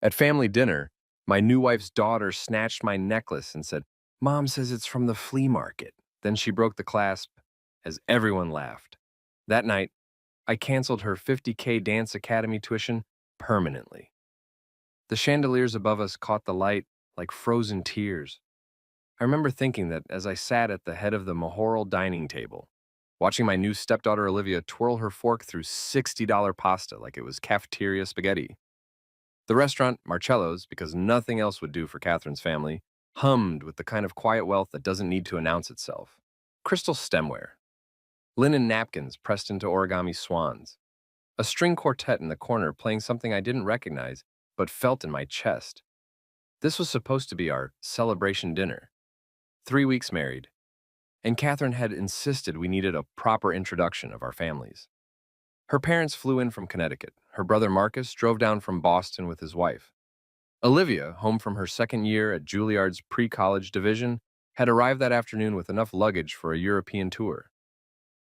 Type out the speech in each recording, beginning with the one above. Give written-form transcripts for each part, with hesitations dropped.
At family dinner, my new wife's daughter snatched my necklace and said, "Mom says it's from the flea market." Then she broke the clasp as everyone laughed. That night, I canceled her 50K dance academy tuition permanently. The chandeliers above us caught the light like frozen tears. I remember thinking that as I sat at the head of the mahoral dining table, watching my new stepdaughter Olivia twirl her fork through $60 pasta like it was cafeteria spaghetti. The restaurant, Marcello's, because nothing else would do for Catherine's family, hummed with the kind of quiet wealth that doesn't need to announce itself. Crystal stemware, linen napkins pressed into origami swans, a string quartet in the corner playing something I didn't recognize but felt in my chest. This was supposed to be our celebration dinner. 3 weeks married, and Catherine had insisted we needed a proper introduction of our families. Her parents flew in from Connecticut. Her brother Marcus drove down from Boston with his wife. Olivia, home from her second year at Juilliard's pre-college division, had arrived that afternoon with enough luggage for a European tour.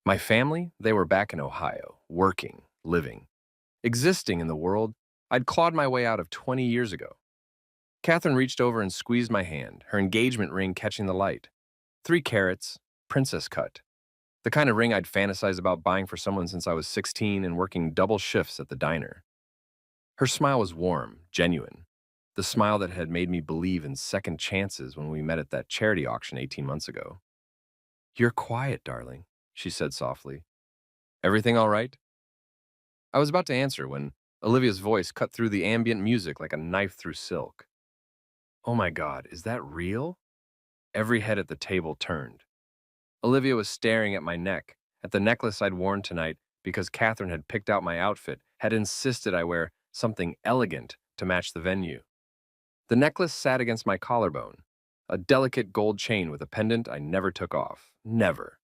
My family, they were back in Ohio, working, living, existing in the world I'd clawed my way out of 20 years ago. Catherine reached over and squeezed my hand, her engagement ring catching the light. 3 carats, princess cut. The kind of ring I'd fantasized about buying for someone since I was 16 and working double shifts at the diner. Her smile was warm, genuine. The smile that had made me believe in second chances when we met at that charity auction 18 months ago. "You're quiet, darling," she said softly. "Everything all right?" I was about to answer when Olivia's voice cut through the ambient music like a knife through silk. "Oh my God, is that real?" Every head at the table turned. Olivia was staring at my neck, at the necklace I'd worn tonight because Catherine had picked out my outfit, had insisted I wear something elegant to match the venue. The necklace sat against my collarbone, a delicate gold chain with a pendant I never took off. Never.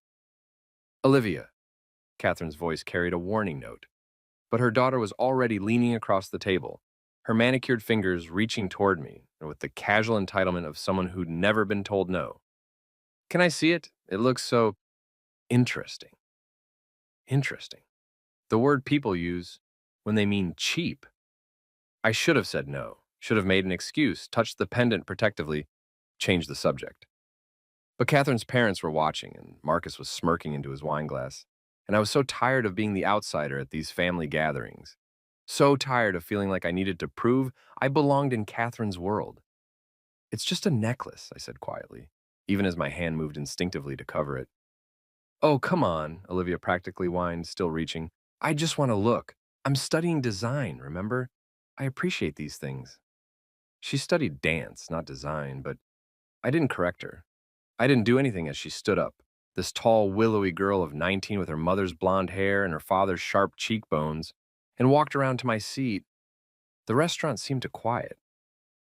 "Olivia," Catherine's voice carried a warning note, but her daughter was already leaning across the table, her manicured fingers reaching toward me with the casual entitlement of someone who'd never been told no. "Can I see it? It looks so interesting." Interesting. The word people use when they mean cheap. I should have said no, should have made an excuse, touched the pendant protectively, changed the subject. But Catherine's parents were watching, and Marcus was smirking into his wineglass. And I was so tired of being the outsider at these family gatherings. So tired of feeling like I needed to prove I belonged in Catherine's world. "It's just a necklace," I said quietly, even as my hand moved instinctively to cover it. "Oh, come on," Olivia practically whined, still reaching. "I just want to look. I'm studying design, remember? I appreciate these things." She studied dance, not design, but I didn't correct her. I didn't do anything as she stood up, this tall, willowy girl of 19 with her mother's blonde hair and her father's sharp cheekbones, and walked around to my seat. The restaurant seemed to quiet.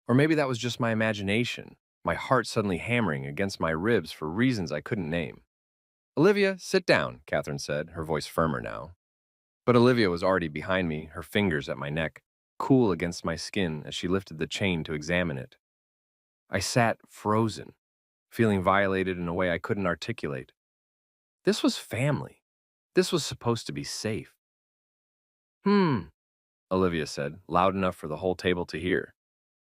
Or maybe that was just my imagination, my heart suddenly hammering against my ribs for reasons I couldn't name. "Olivia, sit down," Catherine said, her voice firmer now. But Olivia was already behind me, her fingers at my neck, cool against my skin as she lifted the chain to examine it. I sat frozen, feeling violated in a way I couldn't articulate. This was family. This was supposed to be safe. "Hmm," Olivia said, loud enough for the whole table to hear,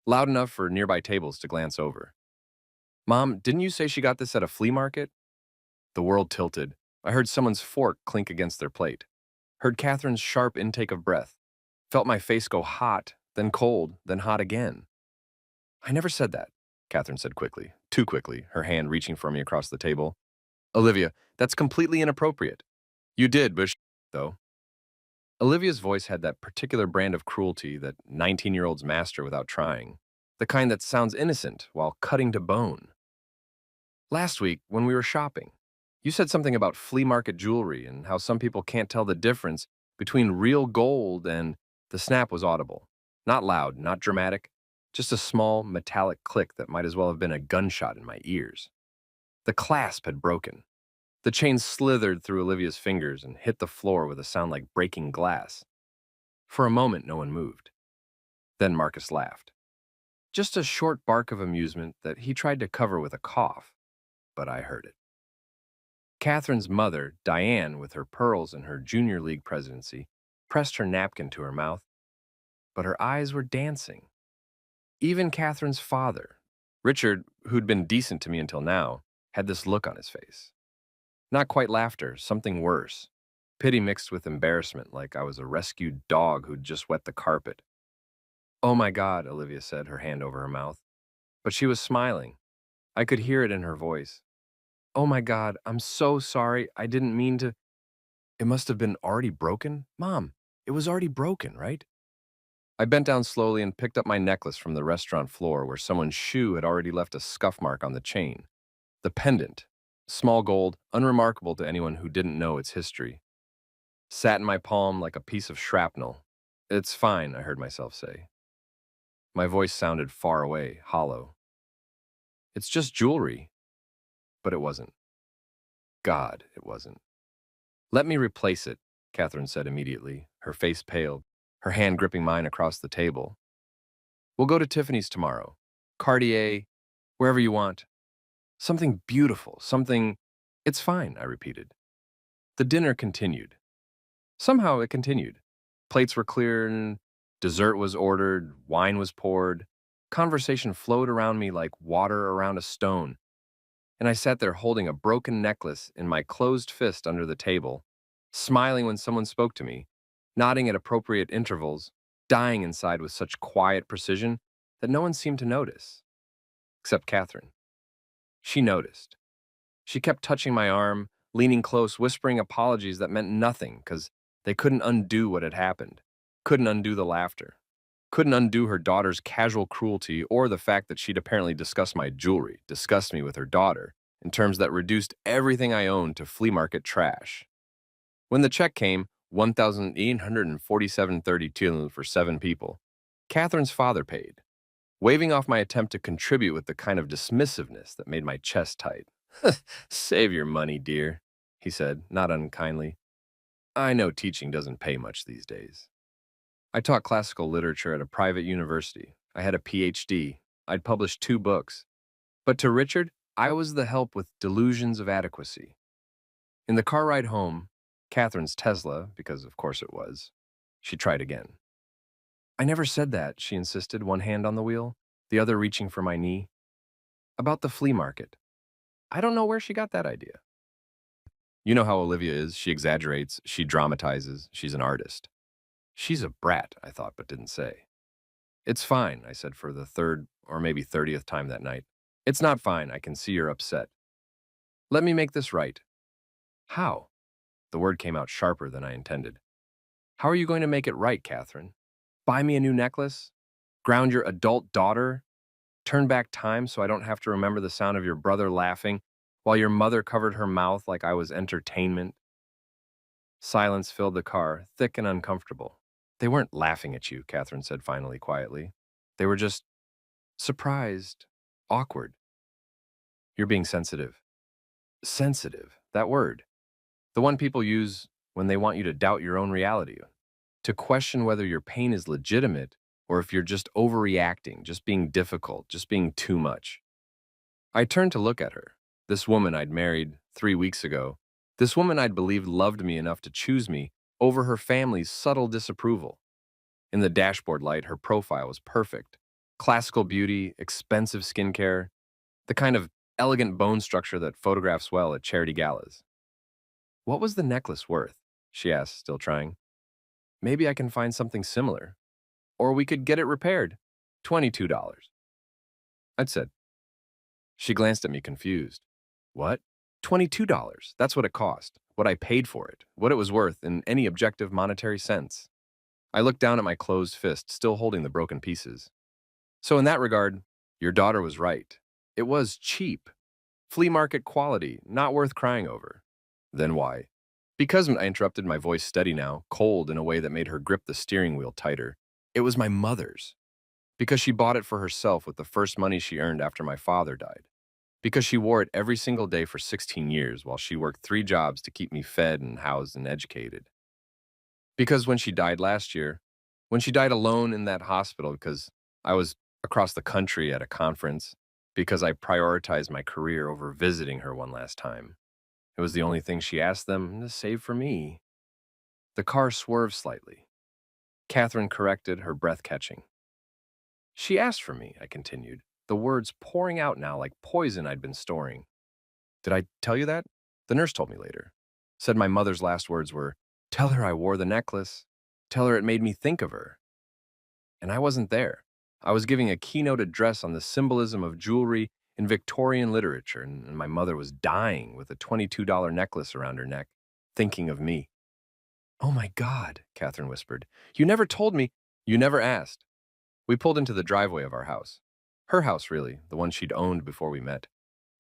loud enough for nearby tables to glance over. "Mom, didn't you say she got this at a flea market?" The world tilted. I heard someone's fork clink against their plate, heard Catherine's sharp intake of breath, felt my face go hot, then cold, then hot again. "I never said that," Catherine said quickly, too quickly, her hand reaching for me across the table. "Olivia, that's completely inappropriate." "You did, Bush, though." Olivia's voice had that particular brand of cruelty that 19-year-olds master without trying, the kind that sounds innocent while cutting to bone. "Last week, when we were shopping, you said something about flea market jewelry and how some people can't tell the difference between real gold and—" The snap was audible. Not loud, not dramatic, just a small, metallic click that might as well have been a gunshot in my ears. The clasp had broken. The chain slithered through Olivia's fingers and hit the floor with a sound like breaking glass. For a moment, no one moved. Then Marcus laughed. Just a short bark of amusement that he tried to cover with a cough, but I heard it. Catherine's mother, Diane, with her pearls and her junior league presidency, pressed her napkin to her mouth, but her eyes were dancing, Even Catherine's father, Richard, who'd been decent to me until now, had this look on his face. Not quite laughter, something worse. Pity mixed with embarrassment, like I was a rescued dog who'd just wet the carpet. Oh my God, Olivia said, her hand over her mouth. But she was smiling. I could hear it in her voice. Oh my God, I'm so sorry. I didn't mean to. It must have been already broken? Mom, it was already broken, right? I bent down slowly and picked up my necklace from the restaurant floor where someone's shoe had already left a scuff mark on the chain. The pendant, small gold, unremarkable to anyone who didn't know its history, sat in my palm like a piece of shrapnel. It's fine, I heard myself say. My voice sounded far away, hollow. It's just jewelry. But it wasn't. God, it wasn't. Let me replace it, Catherine said immediately, her face pale, her hand gripping mine across the table. We'll go to Tiffany's tomorrow. Cartier, wherever you want. Something beautiful, something... It's fine, I repeated. The dinner continued. Somehow it continued. Plates were cleared, dessert was ordered, wine was poured. Conversation flowed around me like water around a stone, and I sat there holding a broken necklace in my closed fist under the table, smiling when someone spoke to me, nodding at appropriate intervals, dying inside with such quiet precision that no one seemed to notice, except Catherine. She noticed. She kept touching my arm, leaning close, whispering apologies that meant nothing because they couldn't undo what had happened, couldn't undo the laughter, couldn't undo her daughter's casual cruelty or the fact that she'd apparently discussed my jewelry, discussed me with her daughter, in terms that reduced everything I owned to flea market trash. When the check came, 1,847.32 for 7 people, Catherine's father paid, waving off my attempt to contribute with the kind of dismissiveness that made my chest tight. Save your money, dear, he said, not unkindly. I know teaching doesn't pay much these days. I taught classical literature at a private university. I had a PhD. I'd published 2 books. But to Richard, I was the help with delusions of adequacy. In the car ride home, Catherine's Tesla, because of course it was, she tried again. I never said that, she insisted, one hand on the wheel, the other reaching for my knee. About the flea market. I don't know where she got that idea. You know how Olivia is. She exaggerates, she dramatizes, she's an artist. She's a brat, I thought, but didn't say. It's fine, I said for the third or maybe 30th time that night. It's not fine, I can see you're upset. Let me make this right. How? The word came out sharper than I intended. How are you going to make it right, Catherine? Buy me a new necklace? Ground your adult daughter? Turn back time so I don't have to remember the sound of your brother laughing while your mother covered her mouth like I was entertainment? Silence filled the car, thick and uncomfortable. They weren't laughing at you, Catherine said finally, quietly. They were just surprised, awkward. You're being sensitive. Sensitive, that word. The one people use when they want you to doubt your own reality, to question whether your pain is legitimate or if you're just overreacting, just being difficult, just being too much. I turned to look at her, this woman I'd married 3 weeks ago, this woman I'd believed loved me enough to choose me over her family's subtle disapproval. In the dashboard light, her profile was perfect. Classical beauty, expensive skincare, the kind of elegant bone structure that photographs well at charity galas. What was the necklace worth? She asked, still trying. Maybe I can find something similar. Or we could get it repaired. $22. I'd said. She glanced at me confused. What? $22. That's what it cost, what I paid for it, what it was worth in any objective monetary sense. I looked down at my closed fist, still holding the broken pieces. So in that regard, your daughter was right. It was cheap. Flea market quality, not worth crying over. Then why? Because I interrupted, my voice steady now, cold in a way that made her grip the steering wheel tighter. It was my mother's. Because she bought it for herself with the first money she earned after my father died. Because she wore it every single day for 16 years while she worked 3 jobs to keep me fed and housed and educated. Because when she died last year, when she died alone in that hospital because I was across the country at a conference, because I prioritized my career over visiting her one last time. It was the only thing she asked them to save for me. The car swerved slightly. Catherine corrected, her breath catching. She asked for me, I continued, the words pouring out now like poison I'd been storing. Did I tell you that? The nurse told me later. Said my mother's last words were, "Tell her I wore the necklace. Tell her it made me think of her." And I wasn't there. I was giving a keynote address on the symbolism of jewelry in Victorian literature, and my mother was dying with a $22 necklace around her neck, thinking of me. "Oh my God," Catherine whispered. "You never told me." "You never asked." We pulled into the driveway of our house. Her house, really, the one she'd owned before we met.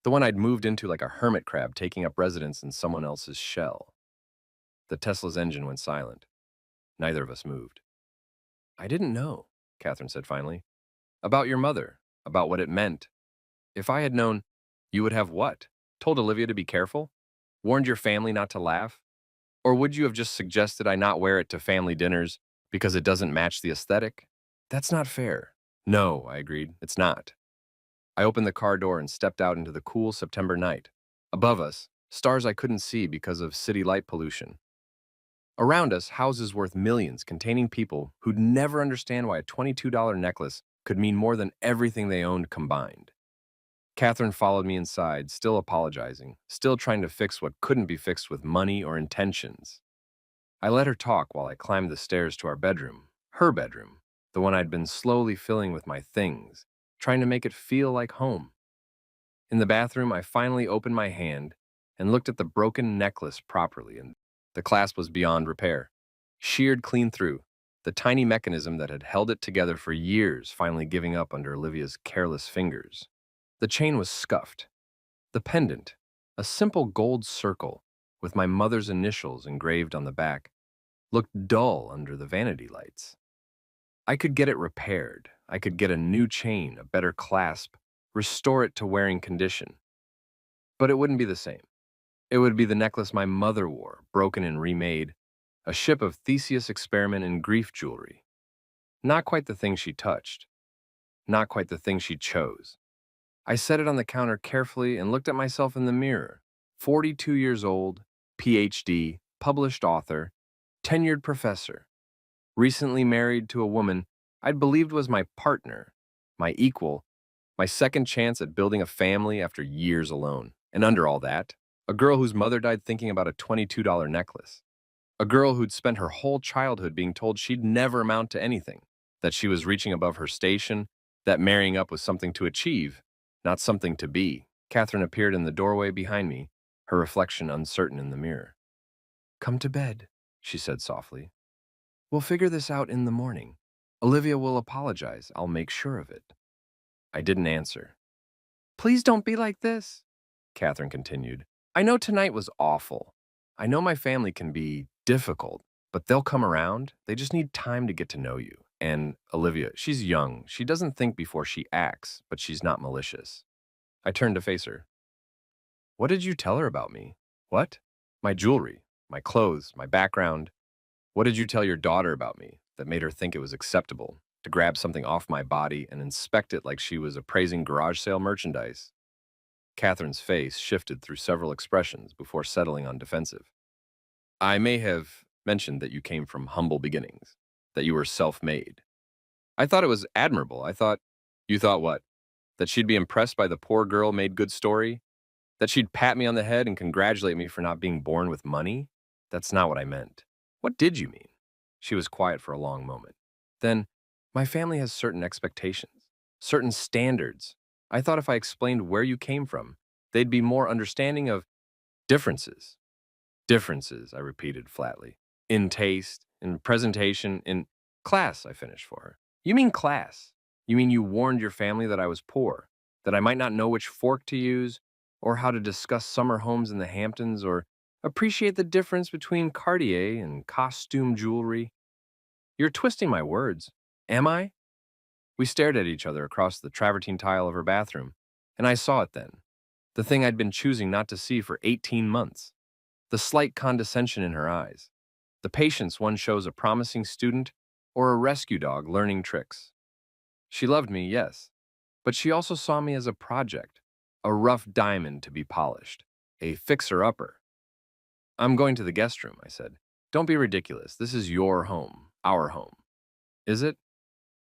The one I'd moved into like a hermit crab taking up residence in someone else's shell. The Tesla's engine went silent. Neither of us moved. "I didn't know," Catherine said finally. "About your mother, about what it meant. If I had known, you would have what? Told Olivia to be careful? Warned your family not to laugh? Or would you have just suggested I not wear it to family dinners because it doesn't match the aesthetic? That's not fair." "No," I agreed, "it's not." I opened the car door and stepped out into the cool September night. Above us, stars I couldn't see because of city light pollution. Around us, houses worth millions containing people who'd never understand why a $22 necklace could mean more than everything they owned combined. Catherine followed me inside, still apologizing, still trying to fix what couldn't be fixed with money or intentions. I let her talk while I climbed the stairs to our bedroom, her bedroom, the one I'd been slowly filling with my things, trying to make it feel like home. In the bathroom, I finally opened my hand and looked at the broken necklace properly, and the clasp was beyond repair. Sheared clean through, the tiny mechanism that had held it together for years finally giving up under Olivia's careless fingers. The chain was scuffed. The pendant, a simple gold circle with my mother's initials engraved on the back, looked dull under the vanity lights. I could get it repaired. I could get a new chain, a better clasp, restore it to wearing condition. But it wouldn't be the same. It would be the necklace my mother wore, broken and remade, a ship of Theseus experiment in grief jewelry. Not quite the thing she touched. Not quite the thing she chose. I set it on the counter carefully and looked at myself in the mirror. 42 years old, PhD, published author, tenured professor, recently married to a woman I'd believed was my partner, my equal, my second chance at building a family after years alone. And under all that, a girl whose mother died thinking about a $22 necklace. A girl who'd spent her whole childhood being told she'd never amount to anything, that she was reaching above her station, that marrying up was something to achieve, not something to be. Catherine appeared in the doorway behind me, her reflection uncertain in the mirror. "Come to bed," she said softly. "We'll figure this out in the morning. Olivia will apologize. I'll make sure of it." I didn't answer. "Please don't be like this," Catherine continued. "I know tonight was awful. I know my family can be difficult, but they'll come around. They just need time to get to know you. And Olivia, she's young. She doesn't think before she acts, but she's not malicious." I turned to face her. "What did you tell her about me?" "What?" "My jewelry, my clothes, my background. What did you tell your daughter about me that made her think it was acceptable to grab something off my body and inspect it like she was appraising garage sale merchandise?" Catherine's face shifted through several expressions before settling on defensive. "I may have mentioned that you came from humble beginnings, that you were self-made. I thought it was admirable. I thought—" "You thought what? That she'd be impressed by the poor girl made good story? That she'd pat me on the head and congratulate me for not being born with money? That's not what I meant." "What did you mean?" She was quiet for a long moment. Then, "My family has certain expectations, certain standards. I thought if I explained where you came from, they'd be more understanding of differences." "Differences," I repeated flatly. "In taste, in presentation, in class," I finished for her. "You mean class? You mean you warned your family that I was poor, that I might not know which fork to use, or how to discuss summer homes in the Hamptons, or appreciate the difference between Cartier and costume jewelry? You're twisting my words. Am I?" We stared at each other across the travertine tile of her bathroom, and I saw it then. The thing I'd been choosing not to see for 18 months. The slight condescension in her eyes. The patience one shows a promising student or a rescue dog learning tricks. She loved me, yes, but she also saw me as a project, a rough diamond to be polished, a fixer-upper. "I'm going to the guest room," I said. "Don't be ridiculous. This is your home, our home." "Is it?"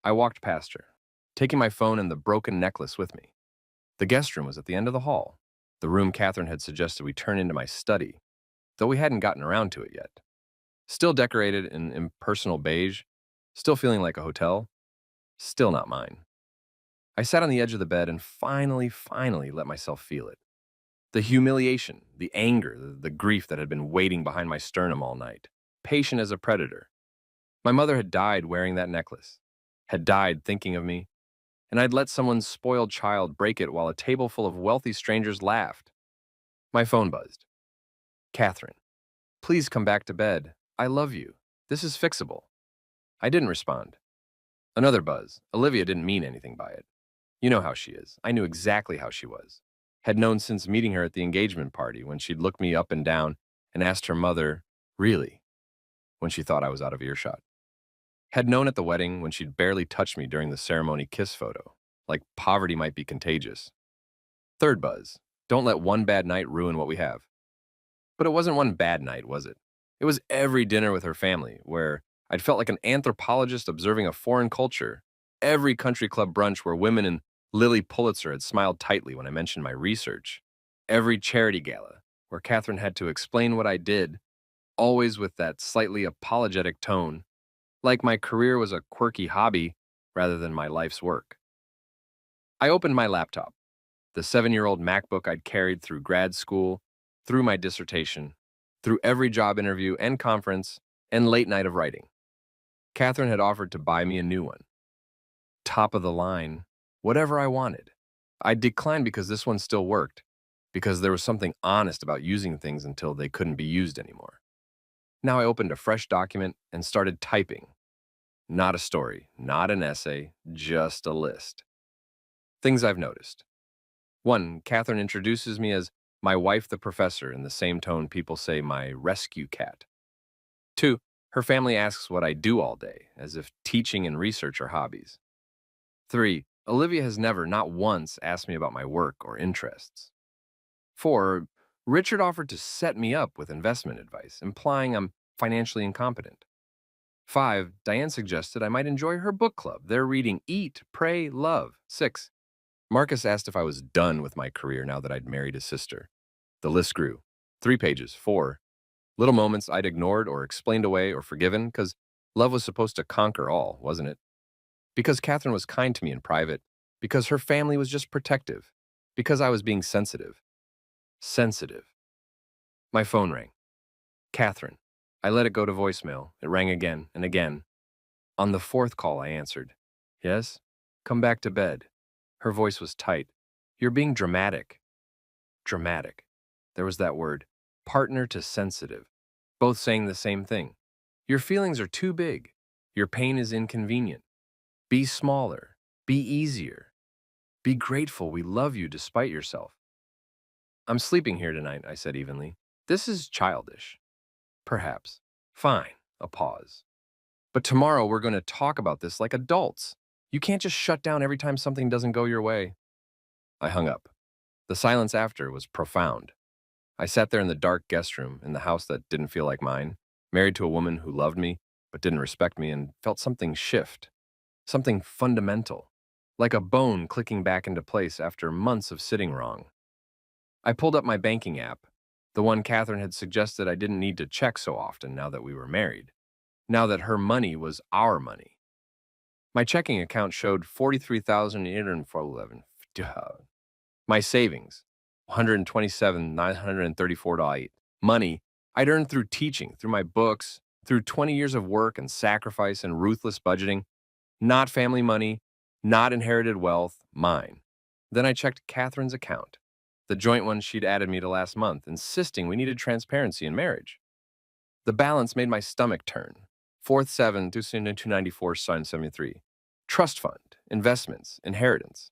I walked past her. taking my phone and the broken necklace with me. The guest room was at the end of the hall, the room Catherine had suggested we turn into my study, though we hadn't gotten around to it yet. Still decorated in impersonal beige, still feeling like a hotel, still not mine. I sat on the edge of the bed and finally let myself feel it. The humiliation, the anger, the grief that had been waiting behind my sternum all night, patient as a predator. My mother had died wearing that necklace, had died thinking of me, and I'd let someone's spoiled child break it while a table full of wealthy strangers laughed. My phone buzzed. Catherine, please come back to bed. I love you. This is fixable. I didn't respond. Another buzz. Olivia didn't mean anything by it. You know how she is. I knew exactly how she was. Had known since meeting her at the engagement party when she'd looked me up and down and asked her mother, really, when she thought I was out of earshot. Had known at the wedding when she'd barely touched me during the ceremony kiss photo, like poverty might be contagious. Third buzz. Don't let one bad night ruin what we have. But it wasn't one bad night, was it? It was every dinner with her family, where I'd felt like an anthropologist observing a foreign culture. Every country club brunch where women in Lily Pulitzer had smiled tightly when I mentioned my research. Every charity gala where Catherine had to explain what I did, always with that slightly apologetic tone, like my career was a quirky hobby rather than my life's work. I opened my laptop, the 7-year-old MacBook I'd carried through grad school, through my dissertation, through every job interview and conference and late night of writing. Catherine had offered to buy me a new one. Top of the line, whatever I wanted. I declined because this one still worked, because there was something honest about using things until they couldn't be used anymore. Now I opened a fresh document and started typing. Not a story, not an essay, just a list. Things I've noticed. 1. Catherine introduces me as my wife the professor in the same tone people say my rescue cat. 2. Her family asks what I do all day, as if teaching and research are hobbies. 3. Olivia has never, not once, asked me about my work or interests. 4. Richard offered to set me up with investment advice, implying I'm financially incompetent. 5. Diane suggested I might enjoy her book club. They're reading Eat, Pray, Love. 6. Marcus asked if I was done with my career now that I'd married his sister. The list grew. 3 pages. 4. Little moments I'd ignored or explained away or forgiven because love was supposed to conquer all, wasn't it? Because Catherine was kind to me in private. Because her family was just protective. Because I was being sensitive. Sensitive. My phone rang. Catherine. I let it go to voicemail. It rang again and again. On the 4th call, I answered. Yes? Come back to bed. Her voice was tight. You're being dramatic. Dramatic. There was that word. Partner to sensitive. Both saying the same thing. Your feelings are too big. Your pain is inconvenient. Be smaller. Be easier. Be grateful we love you despite yourself. I'm sleeping here tonight, I said evenly. This is childish. Perhaps. Fine. A pause. But tomorrow we're going to talk about this like adults. You can't just shut down every time something doesn't go your way. I hung up. The silence after was profound. I sat there in the dark guest room in the house that didn't feel like mine, married to a woman who loved me but didn't respect me, and felt something shift. Something fundamental. Like a bone clicking back into place after months of sitting wrong. I pulled up my banking app, the one Catherine had suggested I didn't need to check so often now that we were married, now that her money was our money. My checking account showed $43,811. My savings, $127,934. Money I'd earned through teaching, through my books, through 20 years of work and sacrifice and ruthless budgeting. Not family money, not inherited wealth, mine. Then I checked Catherine's account, the joint one she'd added me to last month, insisting we needed transparency in marriage. The balance made my stomach turn. 4th 7 294 73. Trust fund, investments, inheritance.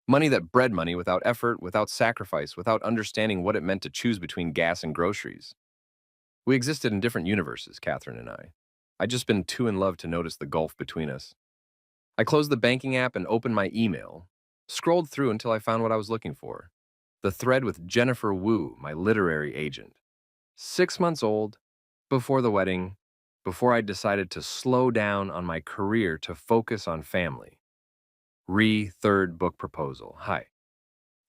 Money that bred money without effort, without sacrifice, without understanding what it meant to choose between gas and groceries. We existed in different universes, Catherine and I. I'd just been too in love to notice the gulf between us. I closed the banking app and opened my email, scrolled through until I found what I was looking for. The thread with Jennifer Wu, my literary agent. 6 months old, before the wedding, before I decided to slow down on my career to focus on family. Third book proposal. Hi.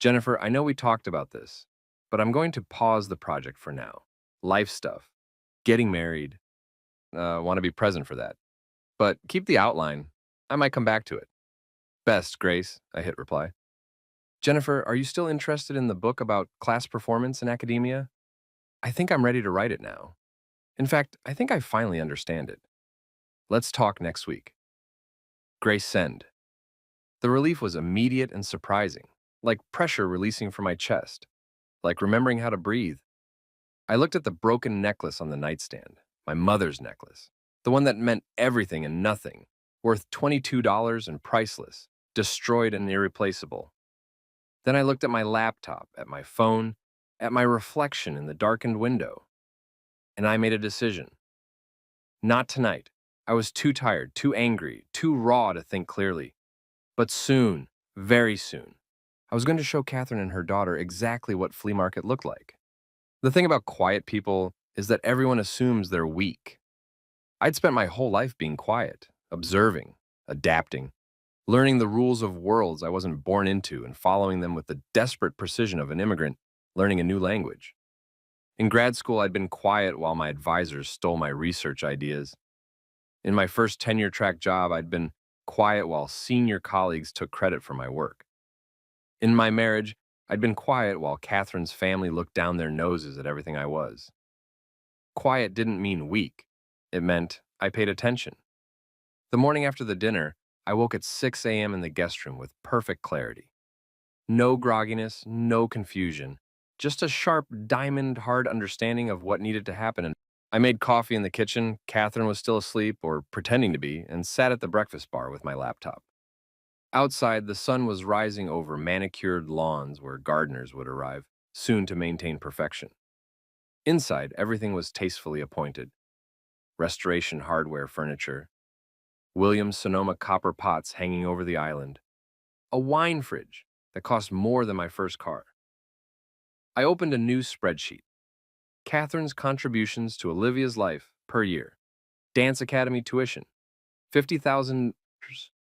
Jennifer, I know we talked about this, but I'm going to pause the project for now. Life stuff. Getting married. Want to be present for that. But keep the outline. I might come back to it. Best, Grace, I hit reply. Jennifer, are you still interested in the book about class performance in academia? I think I'm ready to write it now. In fact, I think I finally understand it. Let's talk next week. Grace send. The relief was immediate and surprising, like pressure releasing from my chest, like remembering how to breathe. I looked at the broken necklace on the nightstand, my mother's necklace, the one that meant everything and nothing, worth $22 and priceless, destroyed and irreplaceable. Then I looked at my laptop, at my phone, at my reflection in the darkened window, and I made a decision. Not tonight. I was too tired, too angry, too raw to think clearly. But soon, very soon, I was going to show Catherine and her daughter exactly what flea market looked like. The thing about quiet people is that everyone assumes they're weak. I'd spent my whole life being quiet, observing, adapting, learning the rules of worlds I wasn't born into and following them with the desperate precision of an immigrant learning a new language. In grad school, I'd been quiet while my advisors stole my research ideas. In my first tenure-track job, I'd been quiet while senior colleagues took credit for my work. In my marriage, I'd been quiet while Catherine's family looked down their noses at everything I was. Quiet didn't mean weak. It meant I paid attention. The morning after the dinner, I woke at 6 a.m. in the guest room with perfect clarity. No grogginess, no confusion, just a sharp, diamond-hard understanding of what needed to happen. And I made coffee in the kitchen, Catherine was still asleep, or pretending to be, and sat at the breakfast bar with my laptop. Outside, the sun was rising over manicured lawns where gardeners would arrive, soon to maintain perfection. Inside, everything was tastefully appointed. Restoration hardware furniture, Williams-Sonoma copper pots hanging over the island, a wine fridge that cost more than my first car. I opened a new spreadsheet. Catherine's contributions to Olivia's life per year. Dance Academy tuition, $50,000.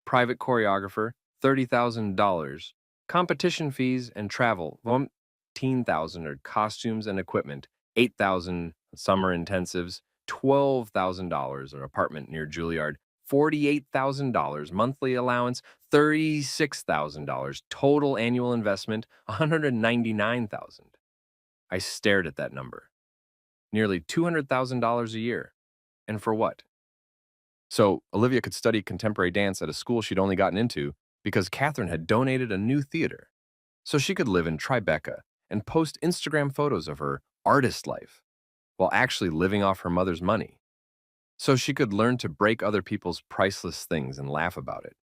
Private choreographer, $30,000. Competition fees and travel, $15,000. Costumes and equipment, $8,000. Summer intensives, $12,000. An apartment near Juilliard, $48,000. Monthly allowance, $36,000. Total annual investment, $199,000. I stared at that number. Nearly $200,000 a year. And for what? So Olivia could study contemporary dance at a school she'd only gotten into because Catherine had donated a new theater. So she could live in Tribeca and post Instagram photos of her artist life while actually living off her mother's money. So she could learn to break other people's priceless things and laugh about it.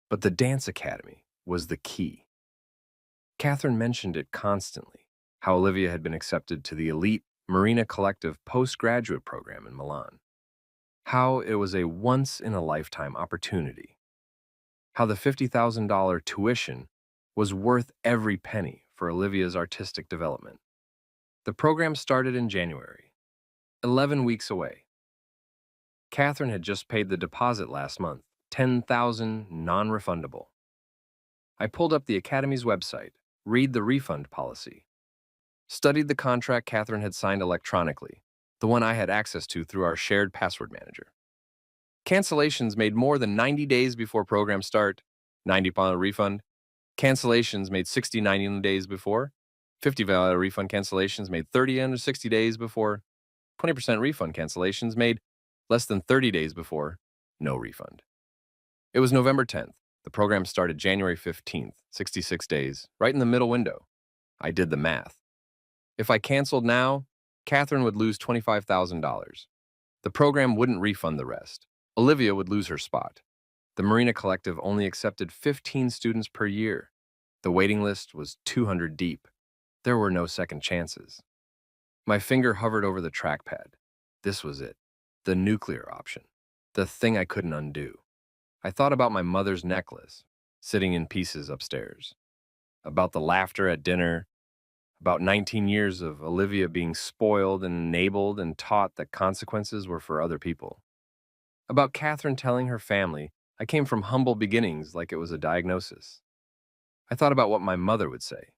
But the Dance Academy was the key. Catherine mentioned it constantly, how Olivia had been accepted to the elite Marina Collective postgraduate program in Milan. How it was a once-in-a-lifetime opportunity. How the $50,000 tuition was worth every penny for Olivia's artistic development. The program started in January, 11 weeks away. Catherine had just paid the deposit last month, $10,000 non-refundable. I pulled up the Academy's website, read the refund policy, studied the contract Catherine had signed electronically, the one I had access to through our shared password manager. Cancellations made more than 90 days before program start, $90 refund. Cancellations made 60, 90 days before, $50 refund. Cancellations made 30 and 60 days before, 20% refund. Cancellations made less than 30 days before, no refund. It was November 10th. The program started January 15th, 66 days, right in the middle window. I did the math. If I canceled now, Catherine would lose $25,000. The program wouldn't refund the rest. Olivia would lose her spot. The Marina Collective only accepted 15 students per year. The waiting list was 200 deep. There were no second chances. My finger hovered over the trackpad. This was it. The nuclear option. The thing I couldn't undo. I thought about my mother's necklace, sitting in pieces upstairs. About the laughter at dinner. About 19 years of Olivia being spoiled and enabled and taught that consequences were for other people. About Catherine telling her family I came from humble beginnings like it was a diagnosis. I thought about what my mother would say.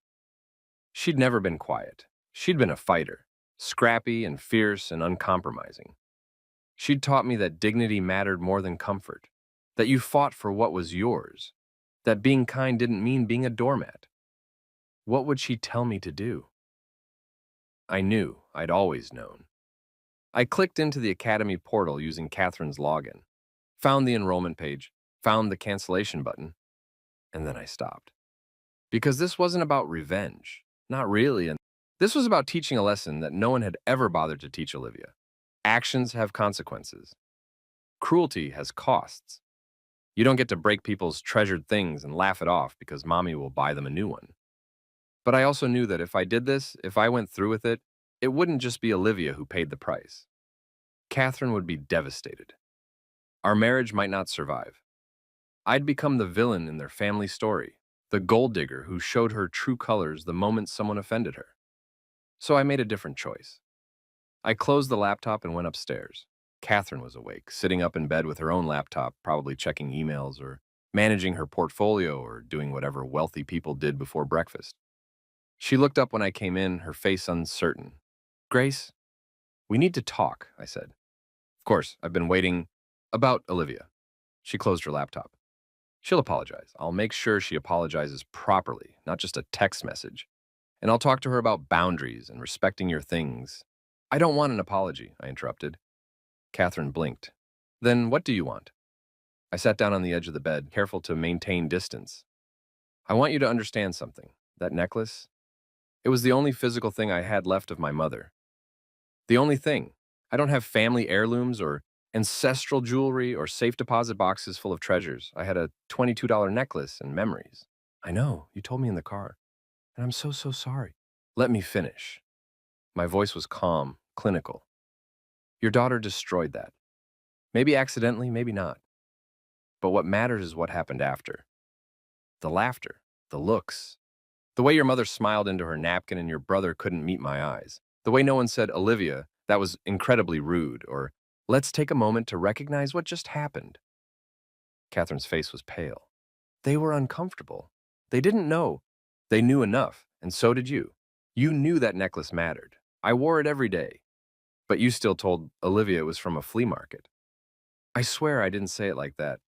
She'd never been quiet. She'd been a fighter, scrappy and fierce and uncompromising. She'd taught me that dignity mattered more than comfort, that you fought for what was yours, that being kind didn't mean being a doormat. What would she tell me to do? I knew, I'd always known. I clicked into the Academy portal using Catherine's login, found the enrollment page, found the cancellation button, and then I stopped. Because this wasn't about revenge. Not really. And this was about teaching a lesson that no one had ever bothered to teach Olivia. Actions have consequences. Cruelty has costs. You don't get to break people's treasured things and laugh it off because mommy will buy them a new one. But I also knew that if I did this, if I went through with it, it wouldn't just be Olivia who paid the price. Catherine would be devastated. Our marriage might not survive. I'd become the villain in their family story, the gold digger who showed her true colors the moment someone offended her. So I made a different choice. I closed the laptop and went upstairs. Catherine was awake, sitting up in bed with her own laptop, probably checking emails or managing her portfolio or doing whatever wealthy people did before breakfast. She looked up when I came in, her face uncertain. "Grace, we need to talk," I said. "Of course, I've been waiting." "About Olivia." She closed her laptop. "She'll apologize. I'll make sure she apologizes properly, not just a text message. And I'll talk to her about boundaries and respecting your things." "I don't want an apology," I interrupted. Catherine blinked. "Then what do you want?" I sat down on the edge of the bed, careful to maintain distance. "I want you to understand something. That necklace, it was the only physical thing I had left of my mother. The only thing. I don't have family heirlooms or ancestral jewelry or safe deposit boxes full of treasures. I had a $22 necklace and memories." "I know, you told me in the car. And I'm so sorry." "Let me finish." My voice was calm, clinical. "Your daughter destroyed that. Maybe accidentally, maybe not. But what matters is what happened after. The laughter, the looks, the way your mother smiled into her napkin and your brother couldn't meet my eyes. The way no one said, 'Olivia, that was incredibly rude,' or 'let's take a moment to recognize what just happened.'" Catherine's face was pale. "They were uncomfortable. They didn't know. They knew enough, and so did you. You knew that necklace mattered. I wore it every day. But you still told Olivia it was from a flea market." "I swear I didn't say it like that.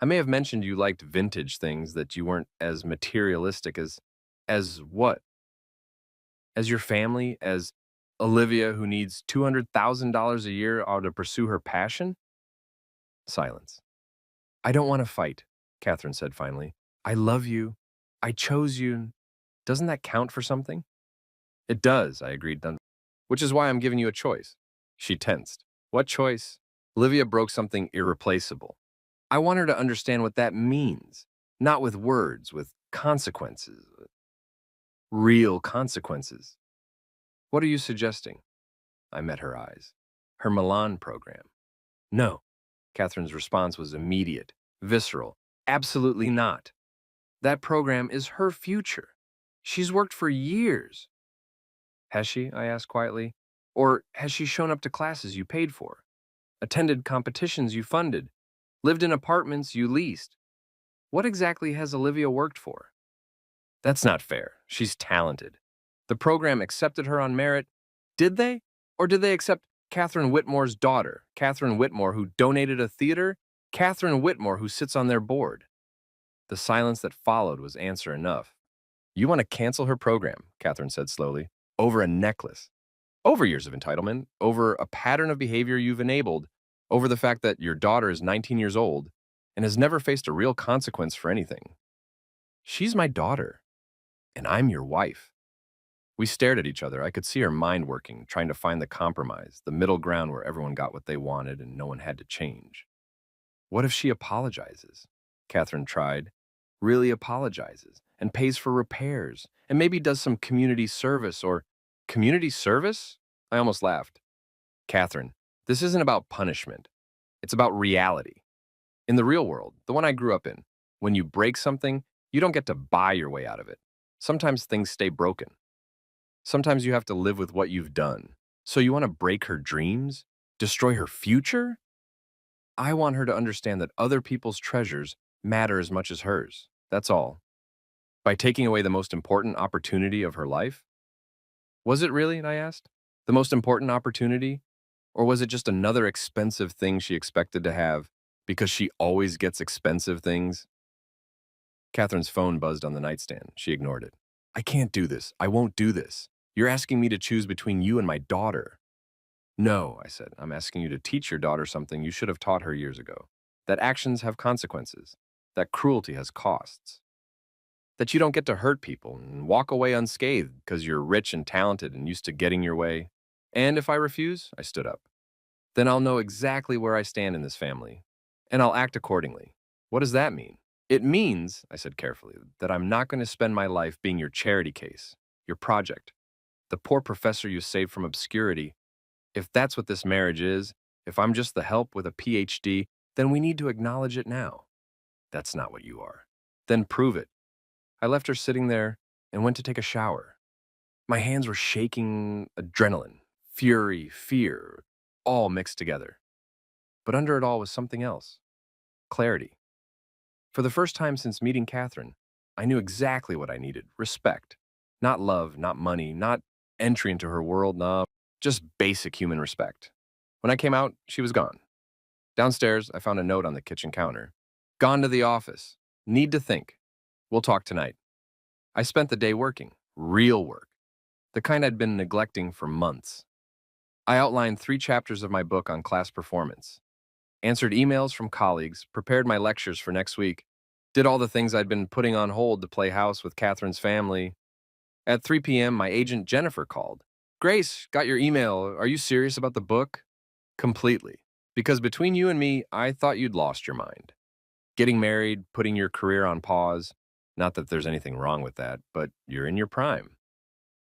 I may have mentioned you liked vintage things, that you weren't as materialistic as what? As your family? As Olivia who needs $200,000 a year to pursue her passion?" Silence. "I don't want to fight," Catherine said finally. "I love you. I chose you. Doesn't that count for something?" "It does," I agreed, "which is why I'm giving you a choice." She tensed. "What choice?" "Olivia broke something irreplaceable. I want her to understand what that means. Not with words, with consequences. Real consequences." "What are you suggesting?" I met her eyes. "Her Milan program." "No." Catherine's response was immediate, visceral. "Absolutely not. That program is her future. She's worked for years." "Has she?" I asked quietly. "Or has she shown up to classes you paid for, attended competitions you funded, lived in apartments you leased? What exactly has Olivia worked for?" "That's not fair. She's talented. The program accepted her on merit. Did they? Or did they accept Catherine Whitmore's daughter, Catherine Whitmore, who donated a theater, Catherine Whitmore, who sits on their board?" The silence that followed was answer enough. "You want to cancel her program," Catherine said slowly, "over a necklace. Over years of entitlement, over a pattern of behavior you've enabled, over the fact that your daughter is 19 years old and has never faced a real consequence for anything. She's my daughter, and I'm your wife." We stared at each other. I could see her mind working, trying to find the compromise, the middle ground where everyone got what they wanted and no one had to change. "What if she apologizes?" Catherine tried. "Really apologizes and pays for repairs and maybe does some community service or—" "Community service?" I almost laughed. "Catherine, this isn't about punishment. It's about reality. In the real world, the one I grew up in, when you break something, you don't get to buy your way out of it. Sometimes things stay broken. Sometimes you have to live with what you've done. So you want to break her dreams? Destroy her future?" I want her to understand that other people's treasures matter as much as hers. That's all. By taking away the most important opportunity of her life? Was it really, I asked? The most important opportunity? Or was it just another expensive thing she expected to have because she always gets expensive things? Catherine's phone buzzed on the nightstand. She ignored it. I can't do this. I won't do this. You're asking me to choose between you and my daughter. No, I said. I'm asking you to teach your daughter something you should have taught her years ago. That actions have consequences. That cruelty has costs. That you don't get to hurt people and walk away unscathed because you're rich and talented and used to getting your way. And if I refuse, I stood up. Then I'll know exactly where I stand in this family. And I'll act accordingly. What does that mean? It means, I said carefully, that I'm not going to spend my life being your charity case, your project, the poor professor you saved from obscurity. If that's what this marriage is, if I'm just the help with a PhD, then we need to acknowledge it now. That's not what you are. Then prove it. I left her sitting there and went to take a shower. My hands were shaking, adrenaline, fury, fear, all mixed together. But under it all was something else. Clarity. For the first time since meeting Catherine, I knew exactly what I needed. Respect. Not love, not money, not entry into her world, no, just basic human respect. When I came out, she was gone. Downstairs, I found a note on the kitchen counter. Gone to the office. Need to think. We'll talk tonight. I spent the day working. Real work. The kind I'd been neglecting for months. I outlined 3 chapters of my book on class performance, answered emails from colleagues, prepared my lectures for next week, did all the things I'd been putting on hold to play house with Catherine's family. At 3 p.m., my agent Jennifer called. Grace, got your email. Are you serious about the book? Completely. Because between you and me, I thought you'd lost your mind. Getting married, putting your career on pause. Not that there's anything wrong with that, but you're in your prime.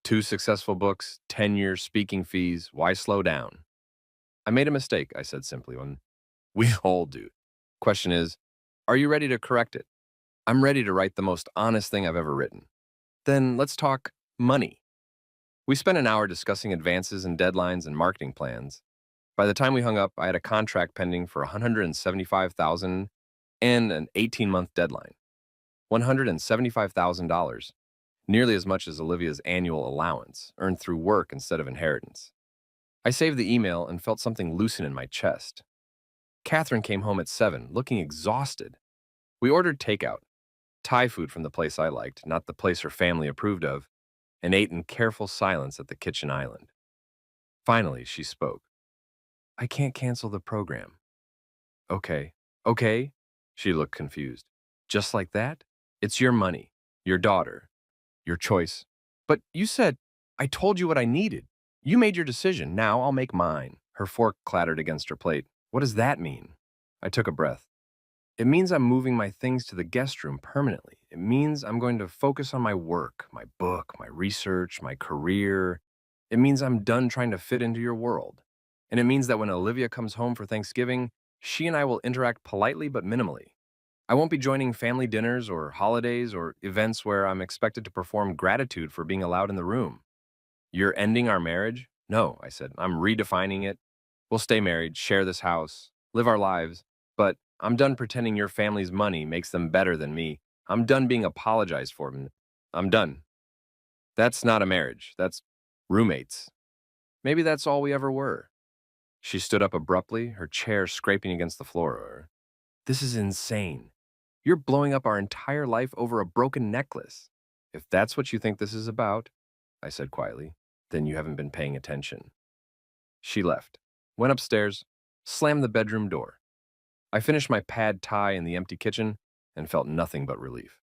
2 successful books, 10 years speaking fees. Why slow down? I made a mistake, I said simply. When we all do. Question is, are you ready to correct it? I'm ready to write the most honest thing I've ever written. Then let's talk money. We spent an hour discussing advances and deadlines and marketing plans. By the time we hung up, I had a contract pending for $175,000 and an 18-month deadline. $175,000, nearly as much as Olivia's annual allowance, earned through work instead of inheritance. I saved the email and felt something loosen in my chest. Catherine came home at 7, looking exhausted. We ordered takeout, Thai food from the place I liked, not the place her family approved of, and ate in careful silence at the kitchen island. Finally, she spoke. I can't cancel the program. Okay. Okay? She looked confused. Just like that? It's your money, your daughter, your choice. But you said, I told you what I needed. You made your decision. Now I'll make mine. Her fork clattered against her plate. What does that mean? I took a breath. It means I'm moving my things to the guest room permanently. It means I'm going to focus on my work, my book, my research, my career. It means I'm done trying to fit into your world. And it means that when Olivia comes home for Thanksgiving, she and I will interact politely but minimally. I won't be joining family dinners or holidays or events where I'm expected to perform gratitude for being allowed in the room. You're ending our marriage? No, I said. I'm redefining it. We'll stay married, share this house, live our lives, but I'm done pretending your family's money makes them better than me. I'm done being apologized for. I'm done. That's not a marriage. That's roommates. Maybe that's all we ever were. She stood up abruptly, her chair scraping against the floor. This is insane. You're blowing up our entire life over a broken necklace. If that's what you think this is about, I said quietly, then you haven't been paying attention. She left, went upstairs, slammed the bedroom door. I finished my pad thai in the empty kitchen and felt nothing but relief.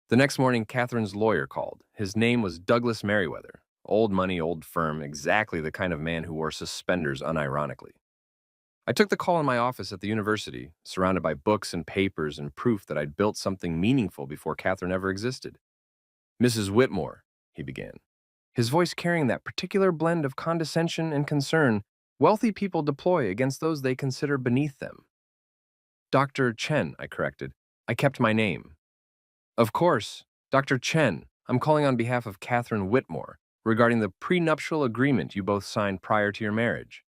The next morning, Catherine's lawyer called. His name was Douglas Merriweather. Old money, old firm, exactly the kind of man who wore suspenders unironically. I took the call in my office at the university, surrounded by books and papers and proof that I'd built something meaningful before Catherine ever existed. Mrs. Whitmore, he began, his voice carrying that particular blend of condescension and concern wealthy people deploy against those they consider beneath them. Dr. Chen, I corrected. I kept my name. Of course, Dr. Chen, I'm calling on behalf of Catherine Whitmore regarding the prenuptial agreement you both signed prior to your marriage.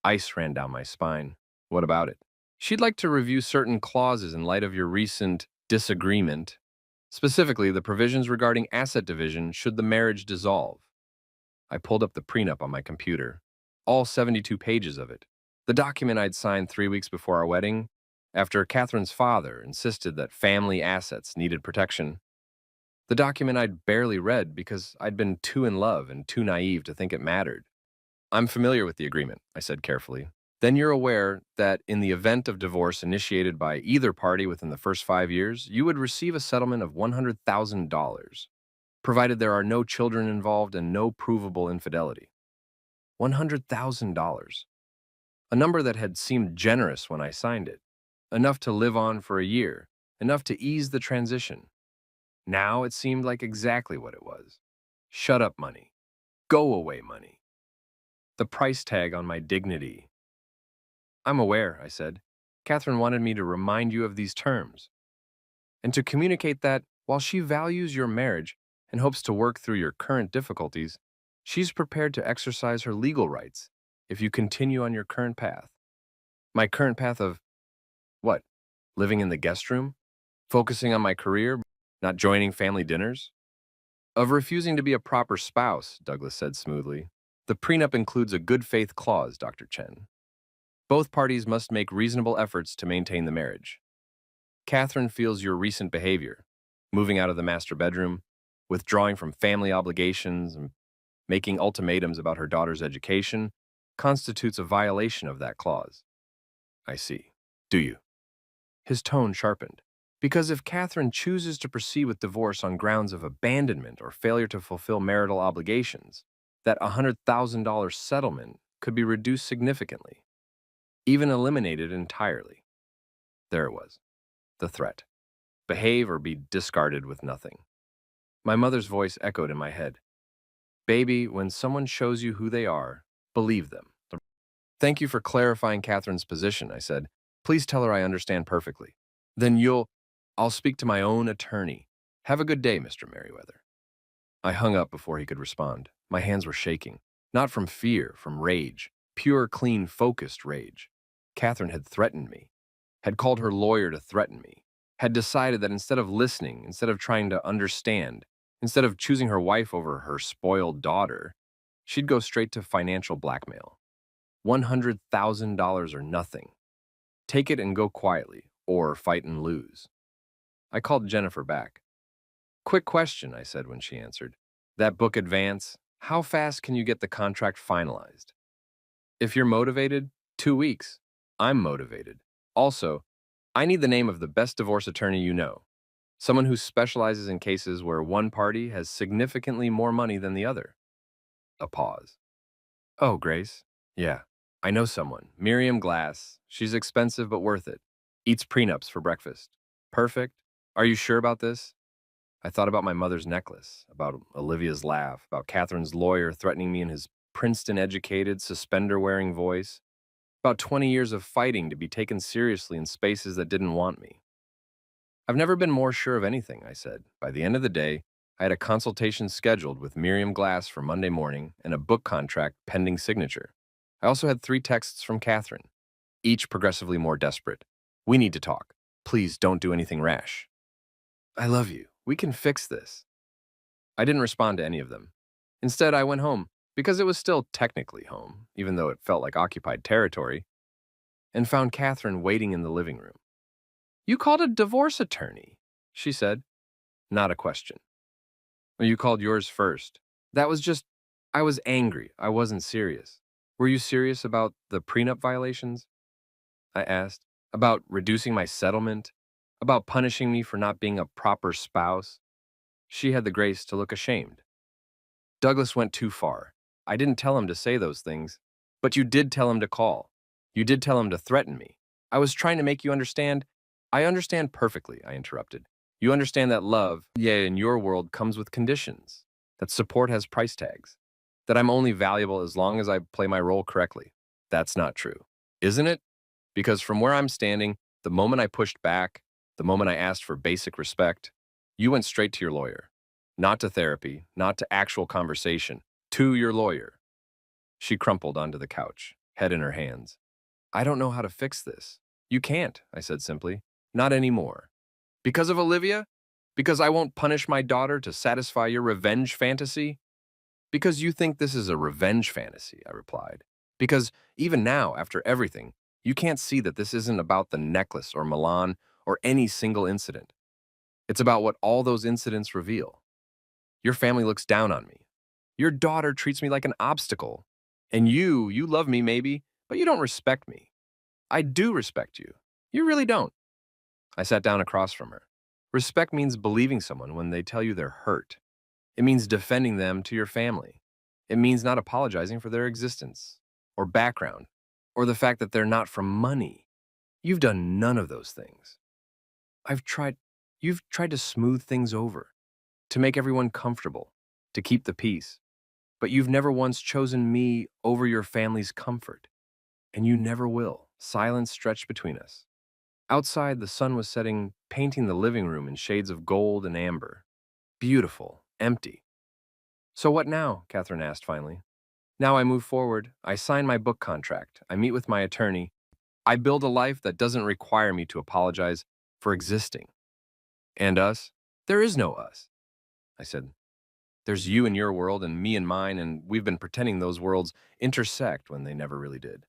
Ice ran down my spine. What about it? She'd like to review certain clauses in light of your recent disagreement, specifically the provisions regarding asset division should the marriage dissolve. I pulled up the prenup on my computer, all 72 pages of it. The document I'd signed 3 weeks before our wedding, after Catherine's father insisted that family assets needed protection. The document I'd barely read because I'd been too in love and too naive to think it mattered. I'm familiar with the agreement, I said carefully. Then you're aware that in the event of divorce initiated by either party within the first 5 years, you would receive a settlement of $100,000, provided there are no children involved and no provable infidelity. $100,000. A number that had seemed generous when I signed it. Enough to live on for a year, enough to ease the transition. Now it seemed like exactly what it was. Shut up money. Go away money. The price tag on my dignity. I'm aware, I said. Catherine wanted me to remind you of these terms, and to communicate that while she values your marriage and hopes to work through your current difficulties, she's prepared to exercise her legal rights if you continue on your current path. My current path of what? Living in the guest room? Focusing on my career? Not joining family dinners? Of refusing to be a proper spouse, Douglas said smoothly. The prenup includes a good faith clause, Dr. Chen. Both parties must make reasonable efforts to maintain the marriage. Catherine feels your recent behavior, moving out of the master bedroom, withdrawing from family obligations, and making ultimatums about her daughter's education, constitutes a violation of that clause. I see. Do you? His tone sharpened. Because if Catherine chooses to proceed with divorce on grounds of abandonment or failure to fulfill marital obligations, that $100,000 settlement could be reduced significantly, even eliminated entirely. There it was, the threat. Behave or be discarded with nothing. My mother's voice echoed in my head. Baby, when someone shows you who they are, believe them. Thank you for clarifying Catherine's position, I said. Please tell her I understand perfectly. Then I'll speak to my own attorney. Have a good day, Mr. Merriweather. I hung up before he could respond. My hands were shaking. Not from fear, from rage. Pure, clean, focused rage. Catherine had threatened me. Had called her lawyer to threaten me. Had decided that instead of listening, instead of trying to understand, instead of choosing her wife over her spoiled daughter, she'd go straight to financial blackmail. $100,000 or nothing. Take it and go quietly, or fight and lose. I called Jennifer back. Quick question, I said when she answered. That book advance, how fast can you get the contract finalized? If you're motivated, 2 weeks. I'm motivated. Also, I need the name of the best divorce attorney you know. Someone who specializes in cases where one party has significantly more money than the other. A pause. Oh, Grace? Yeah, I know someone. Miriam Glass. She's expensive but worth it. Eats prenups for breakfast. Perfect. Are you sure about this? I thought about my mother's necklace, about Olivia's laugh, about Catherine's lawyer threatening me in his Princeton-educated, suspender-wearing voice, about 20 years of fighting to be taken seriously in spaces that didn't want me. I've never been more sure of anything, I said. By the end of the day, I had a consultation scheduled with Miriam Glass for Monday morning and a book contract pending signature. I also had 3 texts from Catherine, each progressively more desperate. We need to talk. Please don't do anything rash. I love you. We can fix this. I didn't respond to any of them. Instead, I went home, because it was still technically home, even though it felt like occupied territory, and found Catherine waiting in the living room. You called a divorce attorney, she said. Not a question. Well, you called yours first. That was just, I was angry. I wasn't serious. Were you serious about the prenup violations? I asked. About reducing my settlement? About punishing me for not being a proper spouse? She had the grace to look ashamed. Douglas went too far. I didn't tell him to say those things, but you did tell him to call. You did tell him to threaten me. I was trying to make you understand. I understand perfectly, I interrupted. You understand that love, yeah, in your world comes with conditions, that support has price tags, that I'm only valuable as long as I play my role correctly. That's not true, isn't it? Because from where I'm standing, the moment I pushed back, the moment I asked for basic respect, you went straight to your lawyer. Not to therapy, not to actual conversation, to your lawyer. She crumpled onto the couch, head in her hands. I don't know how to fix this. You can't, I said simply. Not anymore. Because of Olivia? Because I won't punish my daughter to satisfy your revenge fantasy? Because you think this is a revenge fantasy, I replied. Because even now, after everything, you can't see that this isn't about the necklace or Milan or any single incident. It's about what all those incidents reveal. Your family looks down on me. Your daughter treats me like an obstacle. And you love me maybe, but you don't respect me. I do respect you. You really don't. I sat down across from her. Respect means believing someone when they tell you they're hurt. It means defending them to your family. It means not apologizing for their existence, or background, or the fact that they're not from money. You've done none of those things. I've tried, you've tried to smooth things over, to make everyone comfortable, to keep the peace. But you've never once chosen me over your family's comfort. And you never will. Silence stretched between us. Outside, the sun was setting, painting the living room in shades of gold and amber. Beautiful, empty. So what now? Catherine asked finally. Now I move forward. I sign my book contract. I meet with my attorney. I build a life that doesn't require me to apologize for existing. And us? There is no us. I said, there's you in your world and me in mine, and we've been pretending those worlds intersect when they never really did.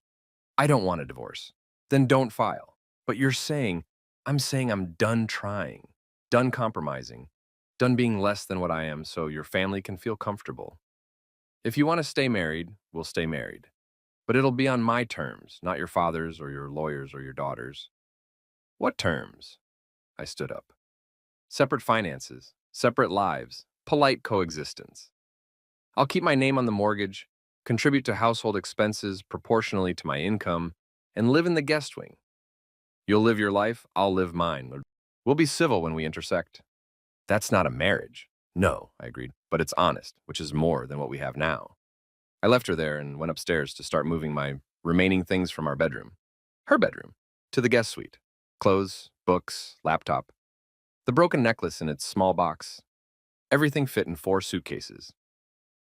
I don't want a divorce. Then don't file. But I'm saying I'm done trying, done compromising, done being less than what I am so your family can feel comfortable. If you want to stay married, we'll stay married. But it'll be on my terms, not your father's or your lawyer's or your daughter's. What terms? I stood up. Separate finances, separate lives, polite coexistence. I'll keep my name on the mortgage, contribute to household expenses proportionally to my income, and live in the guest wing. You'll live your life, I'll live mine. We'll be civil when we intersect. That's not a marriage. No, I agreed, but it's honest, which is more than what we have now. I left her there and went upstairs to start moving my remaining things from our bedroom, her bedroom, to the guest suite. Clothes, books, laptop. The broken necklace in its small box. Everything fit in 4 suitcases.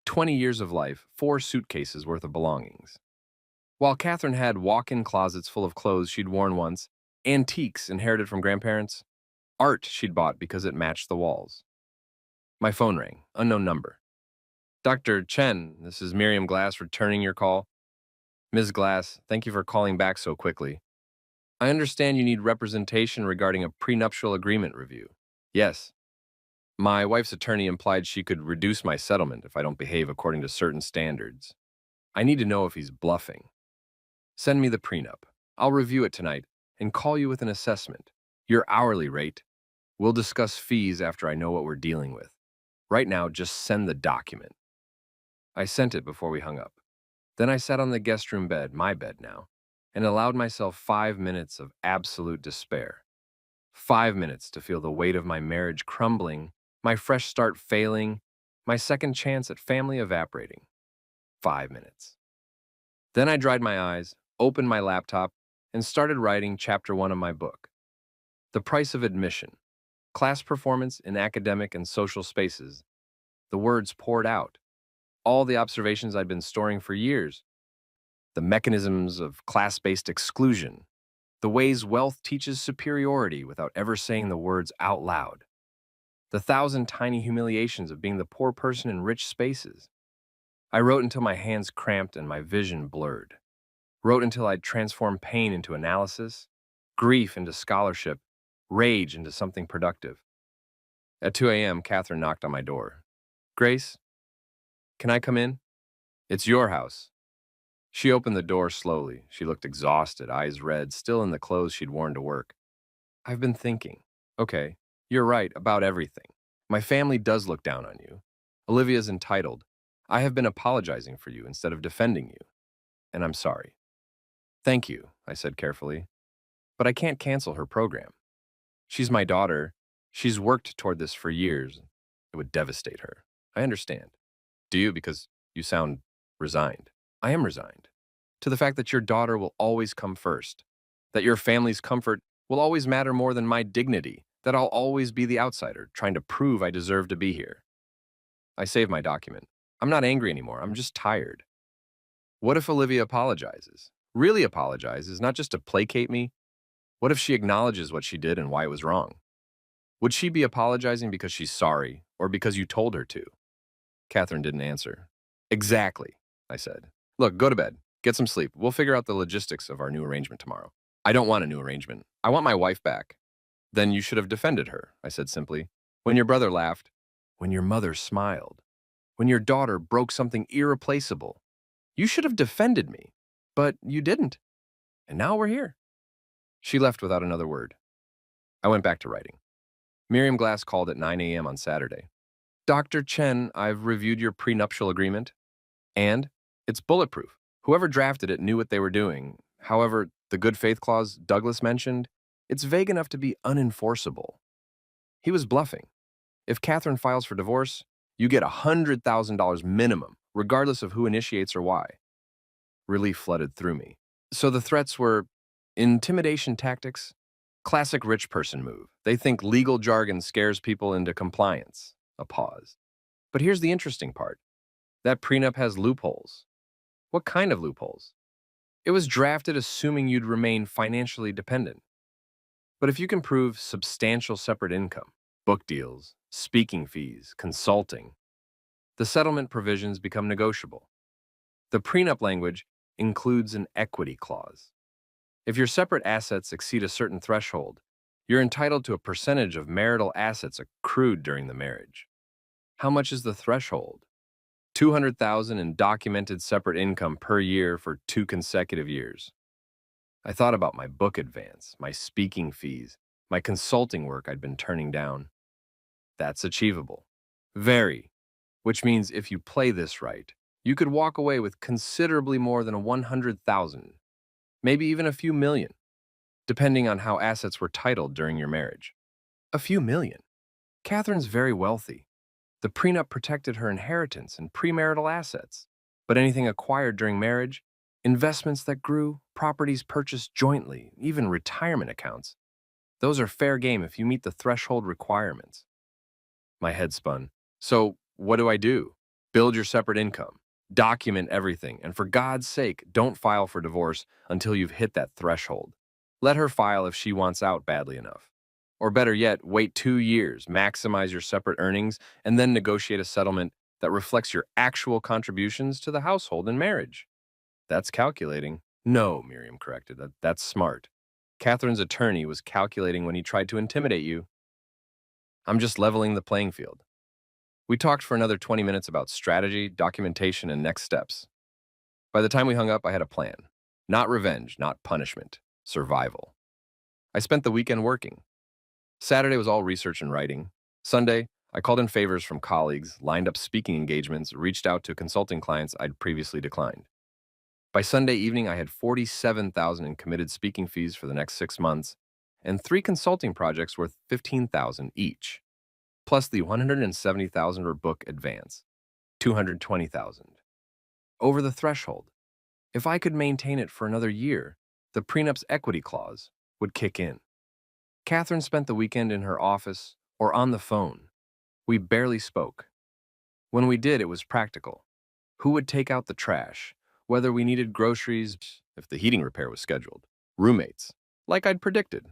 20 years of life, 4 suitcases worth of belongings. While Catherine had walk-in closets full of clothes she'd worn once, antiques inherited from grandparents, art she'd bought because it matched the walls. My phone rang, unknown number. Dr. Chen, this is Miriam Glass returning your call. Ms. Glass, thank you for calling back so quickly. I understand you need representation regarding a prenuptial agreement review. Yes. My wife's attorney implied she could reduce my settlement if I don't behave according to certain standards. I need to know if he's bluffing. Send me the prenup. I'll review it tonight and call you with an assessment. Your hourly rate. We'll discuss fees after I know what we're dealing with. Right now, just send the document. I sent it before we hung up. Then I sat on the guest room bed, my bed now, and allowed myself 5 minutes of absolute despair. 5 minutes to feel the weight of my marriage crumbling, my fresh start failing, my second chance at family evaporating. 5 minutes. Then I dried my eyes, opened my laptop, and started writing chapter 1 of my book. The Price of Admission. Class performance in academic and social spaces. The words poured out. All the observations I'd been storing for years. The mechanisms of class-based exclusion. The ways wealth teaches superiority without ever saying the words out loud. The 1,000 tiny humiliations of being the poor person in rich spaces. I wrote until my hands cramped and my vision blurred. Wrote until I'd transformed pain into analysis, grief into scholarship, rage into something productive. At 2 a.m., Catherine knocked on my door. Grace, can I come in? It's your house. She opened the door slowly. She looked exhausted, eyes red, still in the clothes she'd worn to work. I've been thinking. Okay, you're right about everything. My family does look down on you. Olivia's entitled. I have been apologizing for you instead of defending you. And I'm sorry. Thank you, I said carefully. But I can't cancel her program. She's my daughter. She's worked toward this for years. It would devastate her. I understand. Do you? Because you sound resigned. I am resigned to the fact that your daughter will always come first, that your family's comfort will always matter more than my dignity, that I'll always be the outsider, trying to prove I deserve to be here. I saved my document. I'm not angry anymore. I'm just tired. What if Olivia apologizes? Really apologizes, not just to placate me, What if she acknowledges what she did and why it was wrong? Would she be apologizing because she's sorry or because you told her to? Catherine didn't answer. Exactly, I said. Look, go to bed. Get some sleep. We'll figure out the logistics of our new arrangement tomorrow. I don't want a new arrangement. I want my wife back. Then you should have defended her, I said simply. When your brother laughed, when your mother smiled, when your daughter broke something irreplaceable, you should have defended me. But you didn't. And now we're here. She left without another word. I went back to writing. Miriam Glass called at 9 a.m. on Saturday. Dr. Chen, I've reviewed your prenuptial agreement, and it's bulletproof. Whoever drafted it knew what they were doing. However, the good faith clause Douglas mentioned, it's vague enough to be unenforceable. He was bluffing. If Catherine files for divorce, you get $100,000 minimum, regardless of who initiates or why. Relief flooded through me. So the threats were intimidation tactics, classic rich person move. They think legal jargon scares people into compliance. A pause. But here's the interesting part. That prenup has loopholes. What kind of loopholes? It was drafted assuming you'd remain financially dependent. But if you can prove substantial separate income, book deals, speaking fees, consulting, the settlement provisions become negotiable. The prenup language includes an equity clause. If your separate assets exceed a certain threshold, you're entitled to a percentage of marital assets accrued during the marriage. How much is the threshold? $200,000 in documented separate income per year for 2 consecutive years. I thought about my book advance, my speaking fees, my consulting work I'd been turning down. That's achievable. Very. Which means if you play this right, you could walk away with considerably more than 100,000, maybe even a few million, depending on how assets were titled during your marriage. A few million. Catherine's very wealthy. The prenup protected her inheritance and premarital assets, but anything acquired during marriage, investments that grew, properties purchased jointly, even retirement accounts, those are fair game if you meet the threshold requirements. My head spun. So, what do I do? Build your separate income. Document everything, and for God's sake, don't file for divorce until you've hit that threshold. Let her file if she wants out badly enough. Or better yet, wait 2 years, maximize your separate earnings, and then negotiate a settlement that reflects your actual contributions to the household and marriage. That's calculating. No, Miriam corrected. That's smart. Catherine's attorney was calculating when he tried to intimidate you. I'm just leveling the playing field. We talked for another 20 minutes about strategy, documentation, and next steps. By the time we hung up, I had a plan. Not revenge, not punishment. Survival. I spent the weekend working. Saturday was all research and writing. Sunday, I called in favors from colleagues, lined up speaking engagements, reached out to consulting clients I'd previously declined. By Sunday evening, I had $47,000 in committed speaking fees for the next 6 months, and 3 consulting projects worth $15,000 each, plus the $170,000 per book advance, $220,000. Over the threshold. If I could maintain it for another year, the prenup's equity clause would kick in. Catherine spent the weekend in her office or on the phone. We barely spoke. When we did, it was practical. Who would take out the trash? Whether we needed groceries, if the heating repair was scheduled. Roommates, like I'd predicted.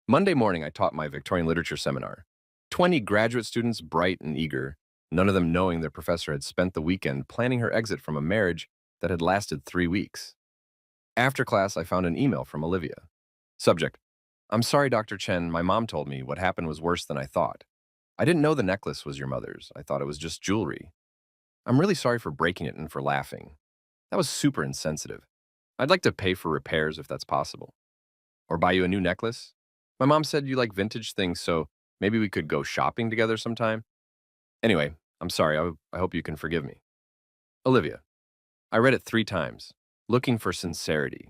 Monday morning, I taught my Victorian literature seminar. 20 graduate students, bright and eager, none of them knowing their professor had spent the weekend planning her exit from a marriage that had lasted 3 weeks. After class, I found an email from Olivia. Subject: I'm sorry, Dr. Chen, my mom told me what happened was worse than I thought. I didn't know the necklace was your mother's. I thought it was just jewelry. I'm really sorry for breaking it and for laughing. That was super insensitive. I'd like to pay for repairs if that's possible. Or buy you a new necklace. My mom said you like vintage things, so maybe we could go shopping together sometime. Anyway, I'm sorry. I hope you can forgive me. Olivia. I read it 3 times, looking for sincerity,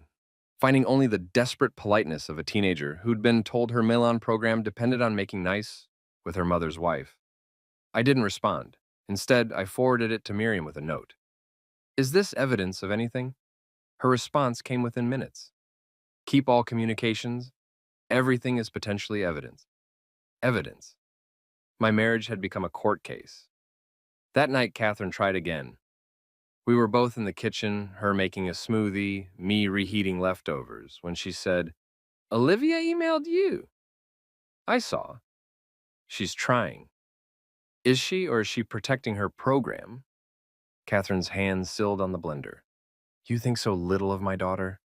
finding only the desperate politeness of a teenager who'd been told her Milan program depended on making nice with her mother's wife. I didn't respond. Instead, I forwarded it to Miriam with a note. Is this evidence of anything? Her response came within minutes. Keep all communications. Everything is potentially evidence. Evidence. My marriage had become a court case. That night, Catherine tried again. We were both in the kitchen, her making a smoothie, me reheating leftovers, when she said, Olivia emailed you. I saw. She's trying. Is she, or is she protecting her program? Catherine's hand stilled on the blender. You think so little of my daughter?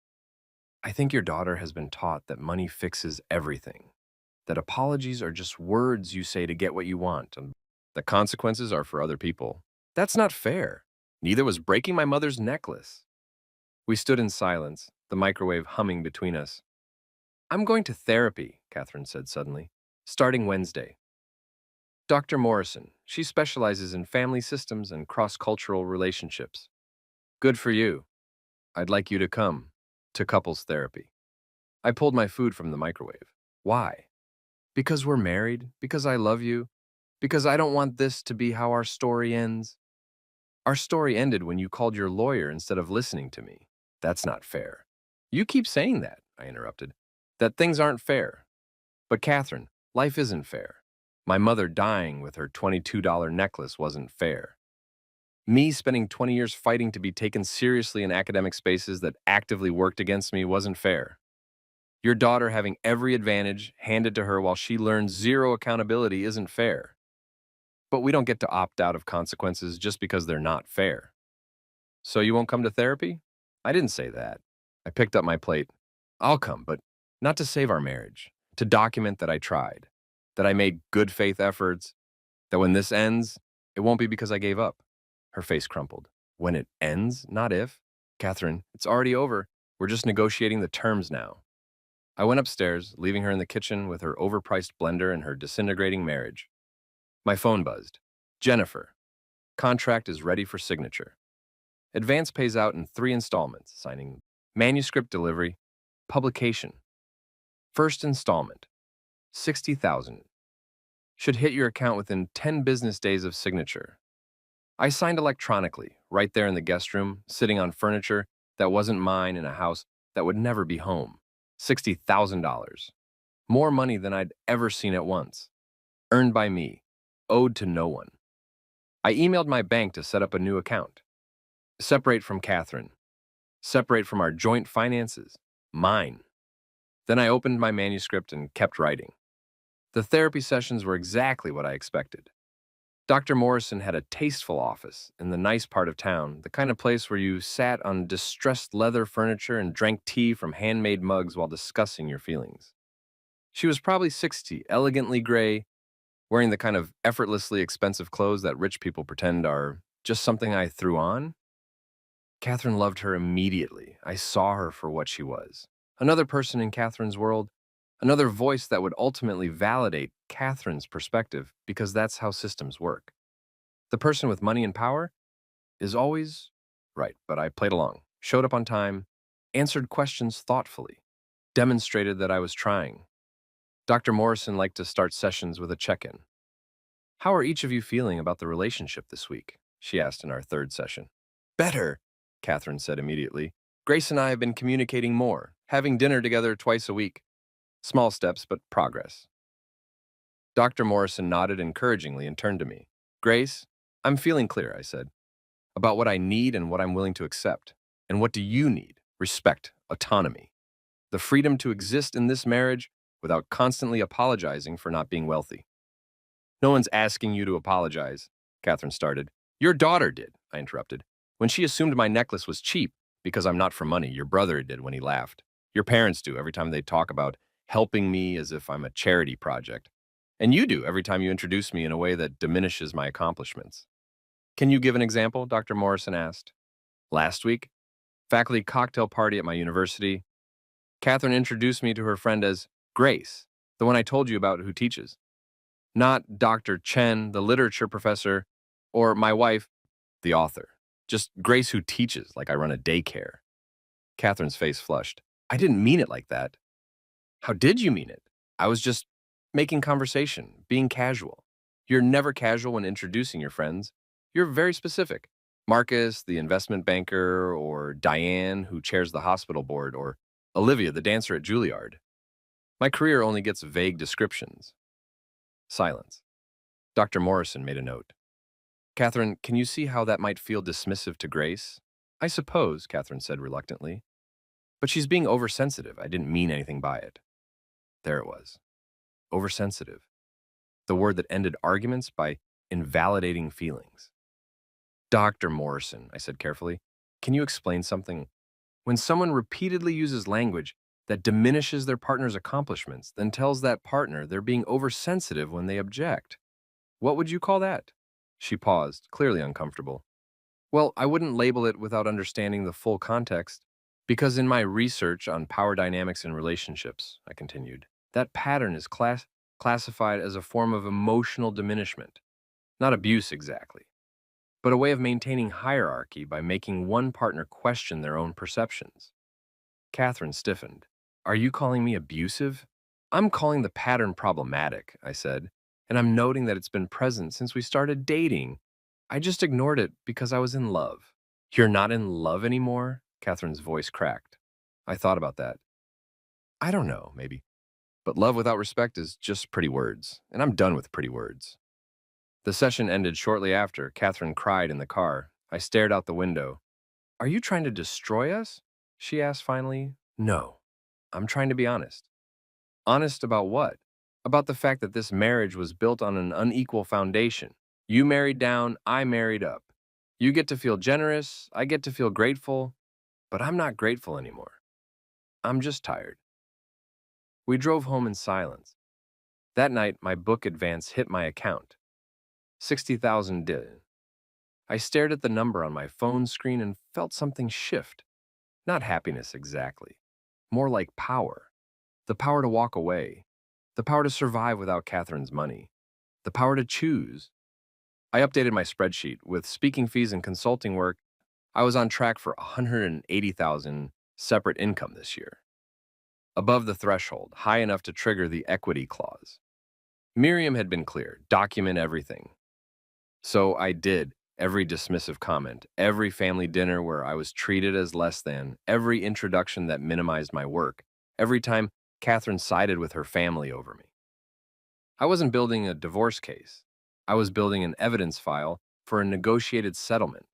I think your daughter has been taught that money fixes everything, that apologies are just words you say to get what you want, and the consequences are for other people. That's not fair. Neither was breaking my mother's necklace. We stood in silence, the microwave humming between us. I'm going to therapy, Catherine said suddenly, starting Wednesday. Dr. Morrison, she specializes in family systems and cross-cultural relationships. Good for you. I'd like you to come to couples therapy. I pulled my food from the microwave. Why? Because we're married, because I love you, because I don't want this to be how our story ends. Our story ended when you called your lawyer instead of listening to me. That's not fair. You keep saying that, I interrupted, that things aren't fair. But Catherine, life isn't fair. My mother dying with her $22 necklace wasn't fair. Me spending 20 years fighting to be taken seriously in academic spaces that actively worked against me wasn't fair. Your daughter having every advantage handed to her while she learns zero accountability isn't fair. But we don't get to opt out of consequences just because they're not fair. So you won't come to therapy? I didn't say that. I picked up my plate. I'll come, but not to save our marriage, to document that I tried, that I made good faith efforts, that when this ends, it won't be because I gave up. Her face crumpled. When it ends, not if. Catherine, it's already over. We're just negotiating the terms now. I went upstairs, leaving her in the kitchen with her overpriced blender and her disintegrating marriage. My phone buzzed. Jennifer. Contract is ready for signature. Advance pays out in 3 installments, signing manuscript delivery, publication. First installment, $60,000. Should hit your account within 10 business days of signature. I signed electronically, right there in the guest room, sitting on furniture that wasn't mine in a house that would never be home. $60,000. More money than I'd ever seen at once. Earned by me, owed to no one. I emailed my bank to set up a new account. Separate from Catherine. Separate from our joint finances. Mine. Then I opened my manuscript and kept writing. The therapy sessions were exactly what I expected. Dr. Morrison had a tasteful office in the nice part of town, the kind of place where you sat on distressed leather furniture and drank tea from handmade mugs while discussing your feelings. She was probably 60, elegantly gray, wearing the kind of effortlessly expensive clothes that rich people pretend are just something I threw on. Catherine loved her immediately. I saw her for what she was. Another person in Catherine's world, another voice that would ultimately validate Catherine's perspective because that's how systems work. The person with money and power is always right, but I played along, showed up on time, answered questions thoughtfully, demonstrated that I was trying. Dr. Morrison liked to start sessions with a check-in. How are each of you feeling about the relationship this week? She asked in our third session. Better, Catherine said immediately. Grace and I have been communicating more, having dinner together twice a week. Small steps, but progress. Dr. Morrison nodded encouragingly and turned to me. Grace, I'm feeling clear, I said, about what I need and what I'm willing to accept. And what do you need? Respect, autonomy, the freedom to exist in this marriage without constantly apologizing for not being wealthy. No one's asking you to apologize, Catherine started. Your daughter did, I interrupted. When she assumed my necklace was cheap because I'm not for money, your brother did when he laughed. Your parents do every time they talk about helping me as if I'm a charity project. And you do every time you introduce me in a way that diminishes my accomplishments. Can you give an example? Dr. Morrison asked. Last week, faculty cocktail party at my university, Catherine introduced me to her friend as Grace, the one I told you about who teaches. Not Dr. Chen, the literature professor, or my wife, the author. Just Grace who teaches, like I run a daycare. Catherine's face flushed. I didn't mean it like that. How did you mean it? I was just making conversation, being casual. You're never casual when introducing your friends. You're very specific. Marcus, the investment banker, or Diane, who chairs the hospital board, or Olivia, the dancer at Juilliard. My career only gets vague descriptions. Silence. Dr. Morrison made a note. Catherine, can you see how that might feel dismissive to Grace? I suppose, Catherine said reluctantly. But she's being oversensitive. I didn't mean anything by it. There it was. Oversensitive. The word that ended arguments by invalidating feelings. Dr. Morrison, I said carefully, can you explain something? When someone repeatedly uses language that diminishes their partner's accomplishments, then tells that partner they're being oversensitive when they object, what would you call that? She paused, clearly uncomfortable. Well, I wouldn't label it without understanding the full context. Because in my research on power dynamics in relationships, I continued, that pattern is classified as a form of emotional diminishment. Not abuse exactly, but a way of maintaining hierarchy by making one partner question their own perceptions. Catherine stiffened. Are you calling me abusive? I'm calling the pattern problematic, I said, and I'm noting that it's been present since we started dating. I just ignored it because I was in love. You're not in love anymore? Catherine's voice cracked. I thought about that. I don't know, maybe. But love without respect is just pretty words, and I'm done with pretty words. The session ended shortly after. Catherine cried in the car. I stared out the window. Are you trying to destroy us? She asked finally. No, I'm trying to be honest. Honest about what? About the fact that this marriage was built on an unequal foundation. You married down, I married up. You get to feel generous, I get to feel grateful, but I'm not grateful anymore. I'm just tired. We drove home in silence. That night, my book advance hit my account. 60,000 did. I stared at the number on my phone screen and felt something shift. Not happiness exactly. More like power. The power to walk away. The power to survive without Catherine's money. The power to choose. I updated my spreadsheet. With speaking fees and consulting work, I was on track for 180,000 separate income this year. Above the threshold, high enough to trigger the equity clause. Miriam had been clear, document everything. So I did. Every dismissive comment, every family dinner where I was treated as less than, every introduction that minimized my work, every time Catherine sided with her family over me. I wasn't building a divorce case. I was building an evidence file for a negotiated settlement.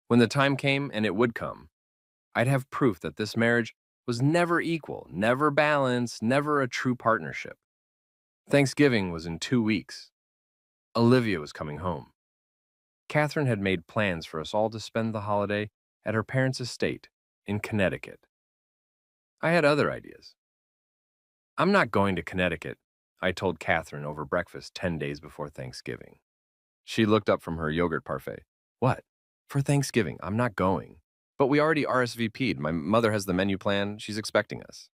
When the time came, and it would come, I'd have proof that this marriage was never equal, never balanced, never a true partnership. Thanksgiving was in 2 weeks. Olivia was coming home. Catherine had made plans for us all to spend the holiday at her parents' estate in Connecticut. I had other ideas. I'm not going to Connecticut, I told Catherine over breakfast 10 days before Thanksgiving. She looked up from her yogurt parfait. What? For Thanksgiving, I'm not going. But we already RSVP'd. My mother has the menu plan. She's expecting us.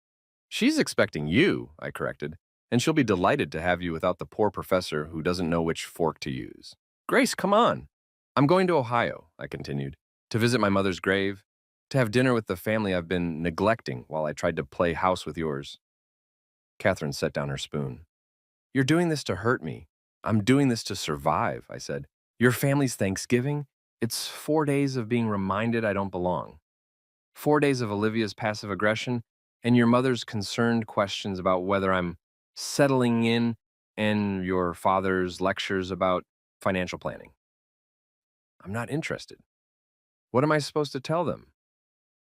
She's expecting you, I corrected, and she'll be delighted to have you without the poor professor who doesn't know which fork to use. Grace, come on. I'm going to Ohio, I continued, to visit my mother's grave, to have dinner with the family I've been neglecting while I tried to play house with yours. Catherine set down her spoon. You're doing this to hurt me. I'm doing this to survive, I said. Your family's Thanksgiving? It's 4 days of being reminded I don't belong. 4 days of Olivia's passive aggression and your mother's concerned questions about whether I'm settling in and your father's lectures about financial planning. I'm not interested. What am I supposed to tell them?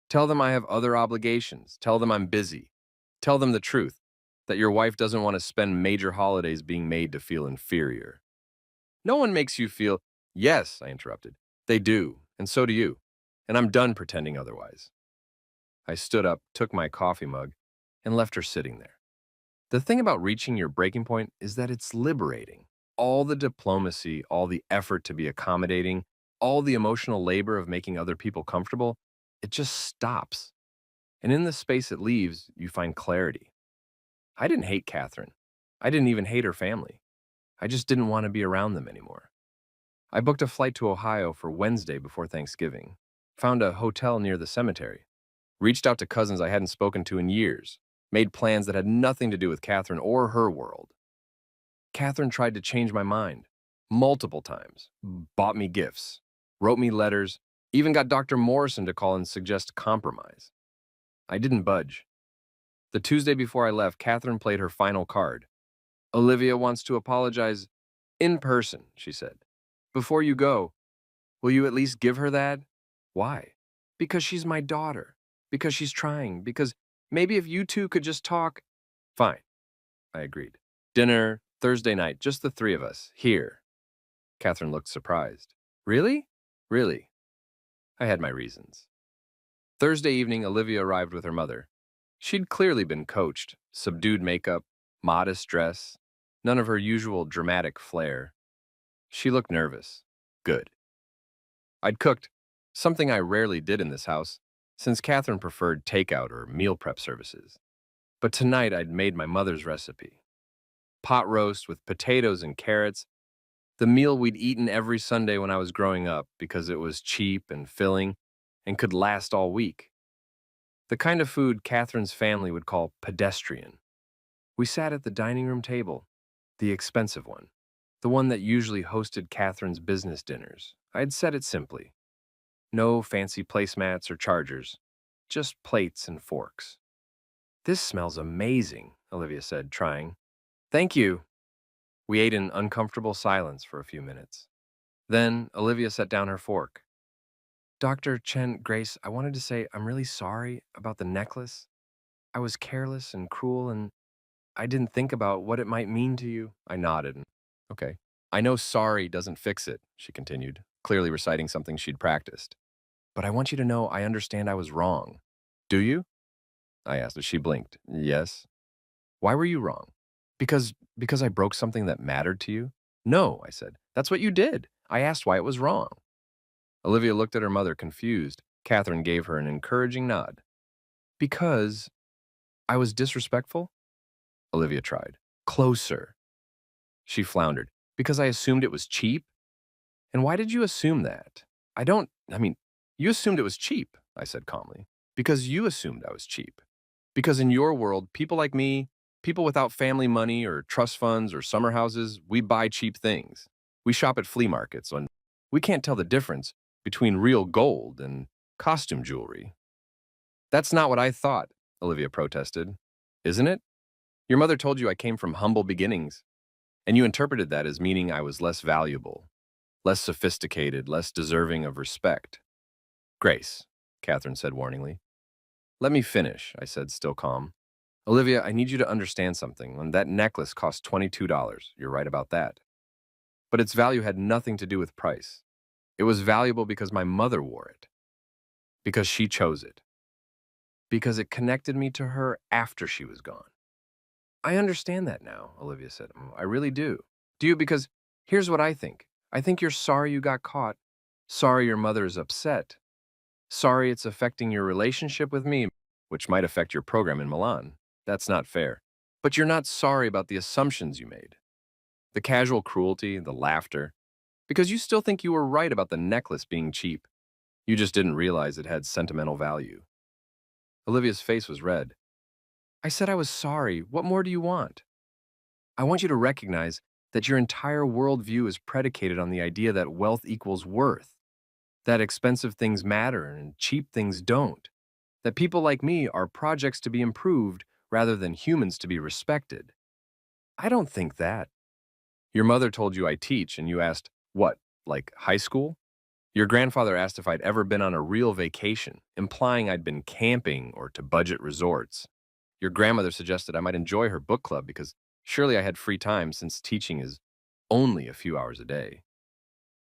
Tell them I have other obligations. Tell them I'm busy. Tell them the truth, that your wife doesn't want to spend major holidays being made to feel inferior. No one makes you feel, yes, I interrupted. They do, and so do you. And I'm done pretending otherwise. I stood up, took my coffee mug, and left her sitting there. The thing about reaching your breaking point is that it's liberating. All the diplomacy, all the effort to be accommodating, all the emotional labor of making other people comfortable, it just stops. And in the space it leaves, you find clarity. I didn't hate Catherine. I didn't even hate her family. I just didn't want to be around them anymore. I booked a flight to Ohio for Wednesday before Thanksgiving, found a hotel near the cemetery, reached out to cousins I hadn't spoken to in years, made plans that had nothing to do with Catherine or her world. Catherine tried to change my mind multiple times, bought me gifts, wrote me letters, even got Dr. Morrison to call and suggest compromise. I didn't budge. The Tuesday before I left, Catherine played her final card. Olivia wants to apologize in person, she said. Before you go, will you at least give her that? Why? Because she's my daughter. Because she's trying. Because maybe if you two could just talk. Fine. I agreed. Dinner, Thursday night, just the three of us, here. Catherine looked surprised. Really? Really? I had my reasons. Thursday evening, Olivia arrived with her mother. She'd clearly been coached, subdued makeup, modest dress, none of her usual dramatic flair. She looked nervous. Good. I'd cooked, something I rarely did in this house, since Catherine preferred takeout or meal prep services. But tonight I'd made my mother's recipe. Pot roast with potatoes and carrots, the meal we'd eaten every Sunday when I was growing up because it was cheap and filling and could last all week. The kind of food Catherine's family would call pedestrian. We sat at the dining room table, the expensive one, the one that usually hosted Catherine's business dinners. I'd said it simply. No fancy placemats or chargers, just plates and forks. This smells amazing, Olivia said, trying. Thank you. We ate in uncomfortable silence for a few minutes. Then Olivia set down her fork. Dr. Chen, Grace, I wanted to say I'm really sorry about the necklace. I was careless and cruel, and I didn't think about what it might mean to you. I nodded. Okay. I know sorry doesn't fix it, she continued, clearly reciting something she'd practiced. But I want you to know I understand I was wrong. Do you? I asked. She blinked. Yes. Why were you wrong? Because I broke something that mattered to you? No, I said. That's what you did. I asked why it was wrong. Olivia looked at her mother, confused. Catherine gave her an encouraging nod. Because I was disrespectful? Olivia tried. Closer. She floundered. Because I assumed it was cheap? And why did you assume that? You assumed it was cheap, I said calmly. Because you assumed I was cheap. Because in your world, people like me, people without family money or trust funds or summer houses, we buy cheap things. We shop at flea markets, and we can't tell the difference between real gold and costume jewelry. That's not what I thought, Olivia protested. Isn't it? Your mother told you I came from humble beginnings, and you interpreted that as meaning I was less valuable, less sophisticated, less deserving of respect. Grace, Catherine said warningly. Let me finish, I said, still calm. Olivia, I need you to understand something. When that necklace cost $22, you're right about that. But its value had nothing to do with price. It was valuable because my mother wore it. Because she chose it. Because it connected me to her after she was gone. I understand that now, Olivia said. I really do. Do you? Because here's what I think. I think you're sorry you got caught. Sorry your mother is upset. Sorry it's affecting your relationship with me, which might affect your program in Milan. That's not fair. But you're not sorry about the assumptions you made. The casual cruelty, the laughter. Because you still think you were right about the necklace being cheap. You just didn't realize it had sentimental value. Olivia's face was red. I said I was sorry. What more do you want? I want you to recognize that your entire worldview is predicated on the idea that wealth equals worth, that expensive things matter and cheap things don't, that people like me are projects to be improved rather than humans to be respected. I don't think that. Your mother told you I teach, and you asked, what, like high school? Your grandfather asked if I'd ever been on a real vacation, implying I'd been camping or to budget resorts. Your grandmother suggested I might enjoy her book club because surely I had free time since teaching is only a few hours a day.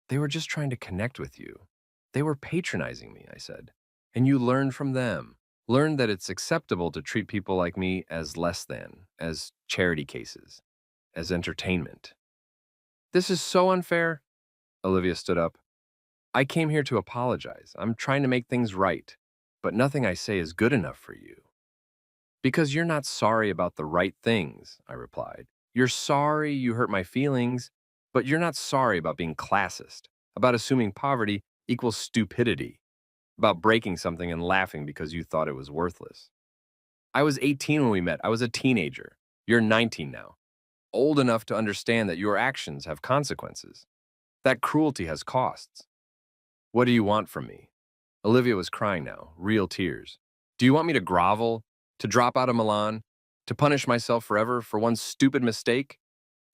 They were just trying to connect with you. They were patronizing me, I said. And you learned from them. Learned that it's acceptable to treat people like me as less than, as charity cases, as entertainment. This is so unfair. Olivia stood up. I came here to apologize. I'm trying to make things right, but nothing I say is good enough for you. Because you're not sorry about the right things, I replied. You're sorry you hurt my feelings, but you're not sorry about being classist, about assuming poverty equals stupidity, about breaking something and laughing because you thought it was worthless. I was 18 when we met. I was a teenager. You're 19 now. Old enough to understand that your actions have consequences. That cruelty has costs. What do you want from me? Olivia was crying now, real tears. Do you want me to grovel? To drop out of Milan? To punish myself forever for one stupid mistake?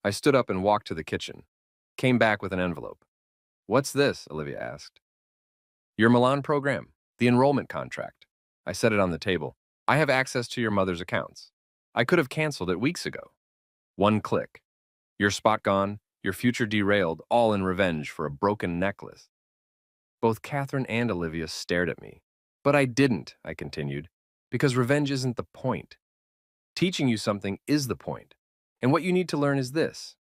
I stood up and walked to the kitchen. Came back with an envelope. What's this? Olivia asked. Your Milan program. The enrollment contract. I set it on the table. I have access to your mother's accounts. I could have canceled it weeks ago. One click. Your spot gone, your future derailed, all in revenge for a broken necklace. Both Catherine and Olivia stared at me. But I didn't, I continued, because revenge isn't the point. Teaching you something is the point. And what you need to learn is this.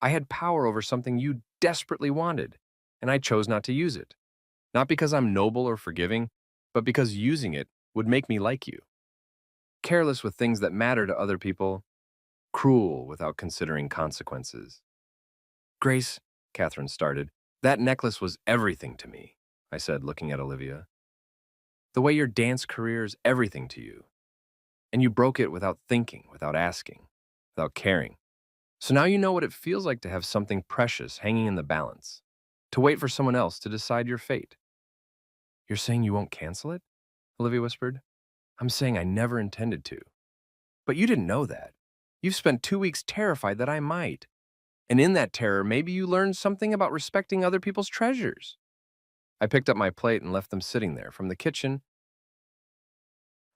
I had power over something you desperately wanted, and I chose not to use it. Not because I'm noble or forgiving, but because using it would make me like you. Careless with things that matter to other people, cruel without considering consequences. Grace, Catherine started, that necklace was everything to me, I said, looking at Olivia. The way your dance career is everything to you. And you broke it without thinking, without asking, without caring. So now you know what it feels like to have something precious hanging in the balance, to wait for someone else to decide your fate. You're saying you won't cancel it? Olivia whispered. I'm saying I never intended to. But you didn't know that. You've spent 2 weeks terrified that I might. And in that terror, maybe you learned something about respecting other people's treasures. I picked up my plate and left them sitting there. From the kitchen,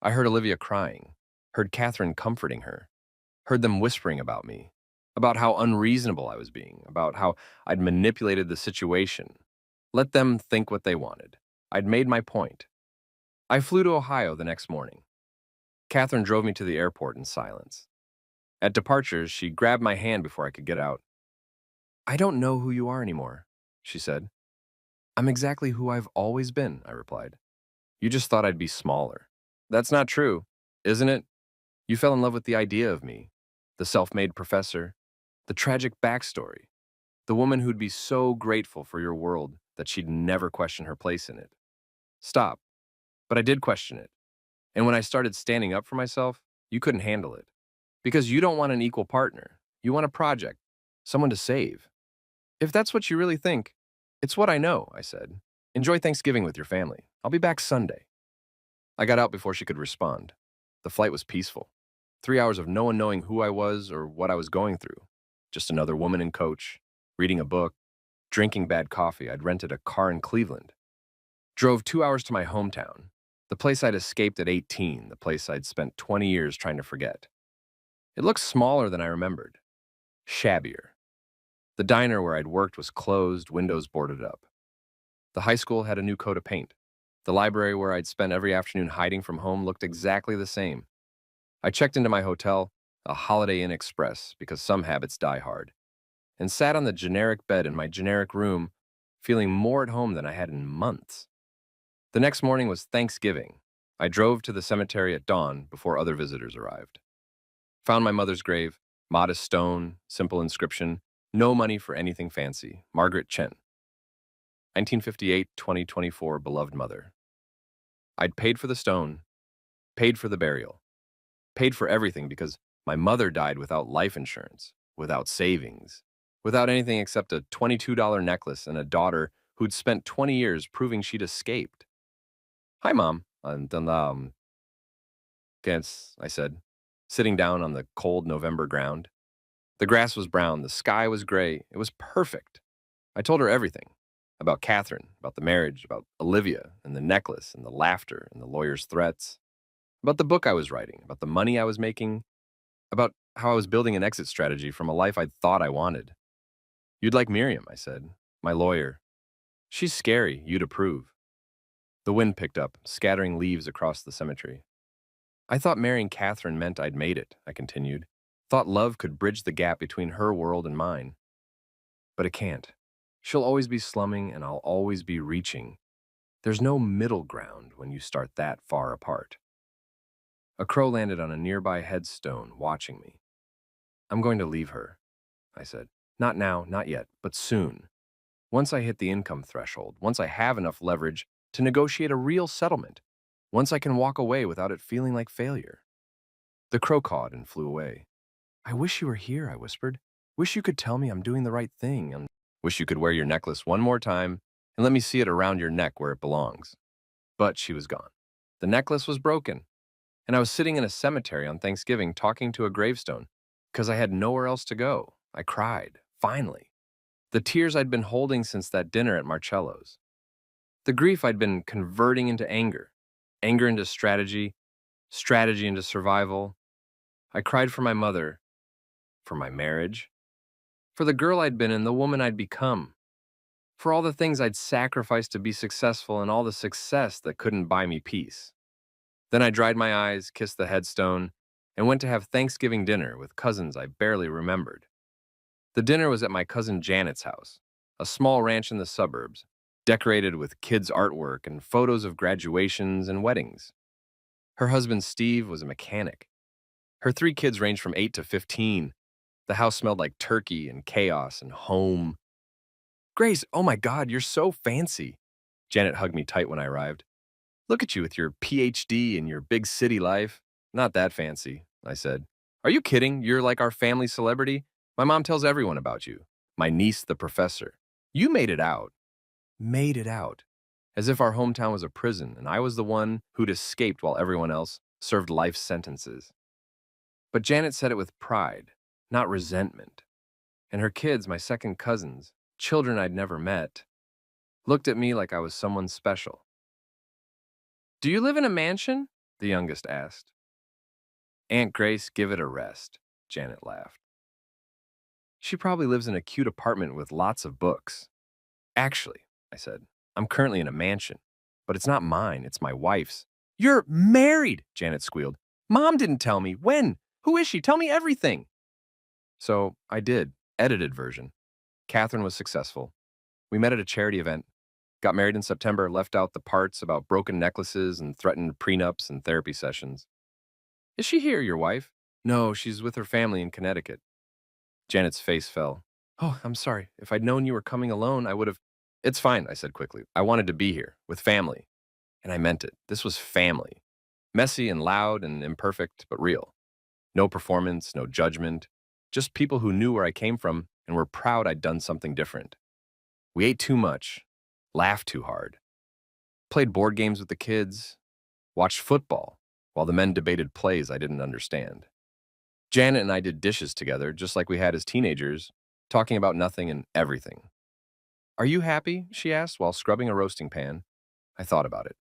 I heard Olivia crying, heard Catherine comforting her, heard them whispering about me, about how unreasonable I was being, about how I'd manipulated the situation. Let them think what they wanted. I'd made my point. I flew to Ohio the next morning. Catherine drove me to the airport in silence. At departure, she grabbed my hand before I could get out. I don't know who you are anymore, she said. I'm exactly who I've always been, I replied. You just thought I'd be smaller. That's not true, isn't it? You fell in love with the idea of me, the self-made professor, the tragic backstory, the woman who'd be so grateful for your world that she'd never question her place in it. Stop. But I did question it. And when I started standing up for myself, you couldn't handle it. Because you don't want an equal partner. You want a project, someone to save. If that's what you really think, it's what I know, I said. Enjoy Thanksgiving with your family. I'll be back Sunday. I got out before she could respond. The flight was peaceful. 3 hours of no one knowing who I was or what I was going through. Just another woman and coach, reading a book, drinking bad coffee. I'd rented a car in Cleveland. Drove 2 hours to my hometown, the place I'd escaped at 18, the place I'd spent 20 years trying to forget. It looked smaller than I remembered, shabbier. The diner where I'd worked was closed, windows boarded up. The high school had a new coat of paint. The library where I'd spent every afternoon hiding from home looked exactly the same. I checked into my hotel, a Holiday Inn Express, because some habits die hard, and sat on the generic bed in my generic room, feeling more at home than I had in months. The next morning was Thanksgiving. I drove to the cemetery at dawn before other visitors arrived. Found my mother's grave, modest stone, simple inscription, no money for anything fancy, Margaret Chen. 1958-2024, beloved mother. I'd paid for the stone, paid for the burial, paid for everything because my mother died without life insurance, without savings, without anything except a $22 necklace and a daughter who'd spent 20 years proving she'd escaped. Hi, Mom. I said, sitting down on the cold November ground. The grass was brown, the sky was gray. It was perfect. I told her everything. About Catherine, about the marriage, about Olivia, and the necklace, and the laughter, and the lawyer's threats. About the book I was writing, about the money I was making, about how I was building an exit strategy from a life I'd thought I wanted. You'd like Miriam, I said, my lawyer. She's scary, you'd approve. The wind picked up, scattering leaves across the cemetery. I thought marrying Catherine meant I'd made it, I continued. Thought love could bridge the gap between her world and mine. But it can't. She'll always be slumming and I'll always be reaching. There's no middle ground when you start that far apart. A crow landed on a nearby headstone, watching me. I'm going to leave her, I said. Not now, not yet, but soon. Once I hit the income threshold, once I have enough leverage to negotiate a real settlement, once I can walk away without it feeling like failure. The crow cawed and flew away. I wish you were here, I whispered. Wish you could tell me I'm doing the right thing, and wish you could wear your necklace one more time and let me see it around your neck where it belongs. But she was gone. The necklace was broken, and I was sitting in a cemetery on Thanksgiving talking to a gravestone because I had nowhere else to go. I cried, finally. The tears I'd been holding since that dinner at Marcello's. The grief I'd been converting into anger, anger into strategy, strategy into survival. I cried for my mother, For my marriage. For the girl I'd been and the woman I'd become. For all the things I'd sacrificed to be successful and all the success that couldn't buy me peace. Then I dried my eyes, kissed the headstone, and went to have Thanksgiving dinner with cousins I barely remembered. The dinner was at my cousin Janet's house, a small ranch in the suburbs, decorated with kids' artwork and photos of graduations and weddings. Her husband Steve was a mechanic. Her 3 kids ranged from 8 to 15. The house smelled like turkey and chaos and home. Grace, oh my God, you're so fancy. Janet hugged me tight when I arrived. Look at you with your PhD and your big city life. Not that fancy, I said. Are you kidding? You're like our family celebrity. My mom tells everyone about you. My niece, the professor. You made it out. Made it out. As if our hometown was a prison and I was the one who'd escaped while everyone else served life sentences. But Janet said it with pride, not resentment. And her kids, my second cousins, children I'd never met, looked at me like I was someone special. Do you live in a mansion? The youngest asked. Aunt Grace, give it a rest, Janet laughed. She probably lives in a cute apartment with lots of books. Actually, I said, I'm currently in a mansion, but it's not mine, it's my wife's. You're married, Janet squealed. Mom didn't tell me. When? Who is she? Tell me everything. So I did, edited version. Catherine was successful. We met at a charity event, got married in September, left out the parts about broken necklaces and threatened prenups and therapy sessions. Is she here, your wife? No, she's with her family in Connecticut. Janet's face fell. Oh, I'm sorry. If I'd known you were coming alone, I would have. It's fine, I said quickly. I wanted to be here, with family. And I meant it. This was family. Messy and loud and imperfect, but real. No performance, no judgment. Just people who knew where I came from and were proud I'd done something different. We ate too much, laughed too hard, played board games with the kids, watched football while the men debated plays I didn't understand. Janet and I did dishes together, just like we had as teenagers, talking about nothing and everything. Are you happy? She asked while scrubbing a roasting pan. I thought about it.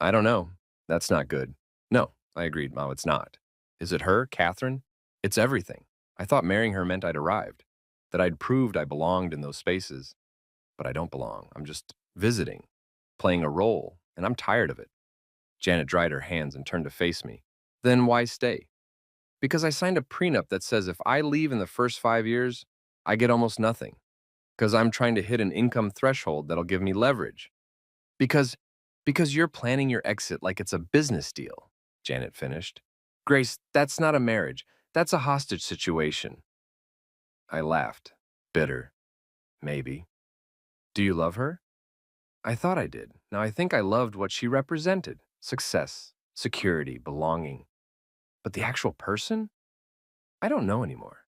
I don't know. That's not good. No, I agreed. No, it's not. Is it her, Catherine? It's everything. I thought marrying her meant I'd arrived, that I'd proved I belonged in those spaces. But I don't belong. I'm just visiting, playing a role, and I'm tired of it. Janet dried her hands and turned to face me. Then why stay? Because I signed a prenup that says if I leave in the first 5 years, I get almost nothing. Because I'm trying to hit an income threshold that'll give me leverage. Because you're planning your exit like it's a business deal, Janet finished. Grace, that's not a marriage. That's a hostage situation. I laughed, bitter. Maybe. Do you love her? I thought I did. Now I think I loved what she represented. Success, security, belonging. But the actual person? I don't know anymore.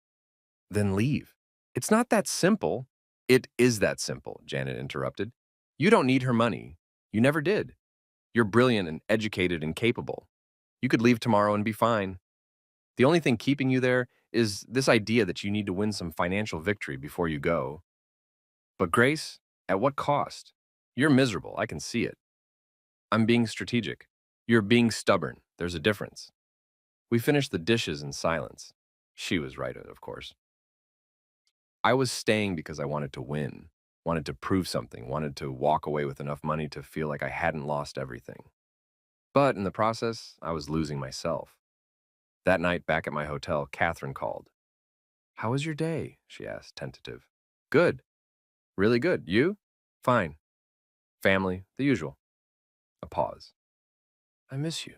Then leave. It's not that simple. It is that simple, Janet interrupted. You don't need her money. You never did. You're brilliant and educated and capable. You could leave tomorrow and be fine. The only thing keeping you there is this idea that you need to win some financial victory before you go. But Grace, at what cost? You're miserable. I can see it. I'm being strategic. You're being stubborn. There's a difference. We finished the dishes in silence. She was right, of course. I was staying because I wanted to win, wanted to prove something, wanted to walk away with enough money to feel like I hadn't lost everything. But in the process, I was losing myself. That night, back at my hotel, Catherine called. How was your day? She asked, tentative. Good. Really good. You? Fine. Family, the usual. A pause. I miss you.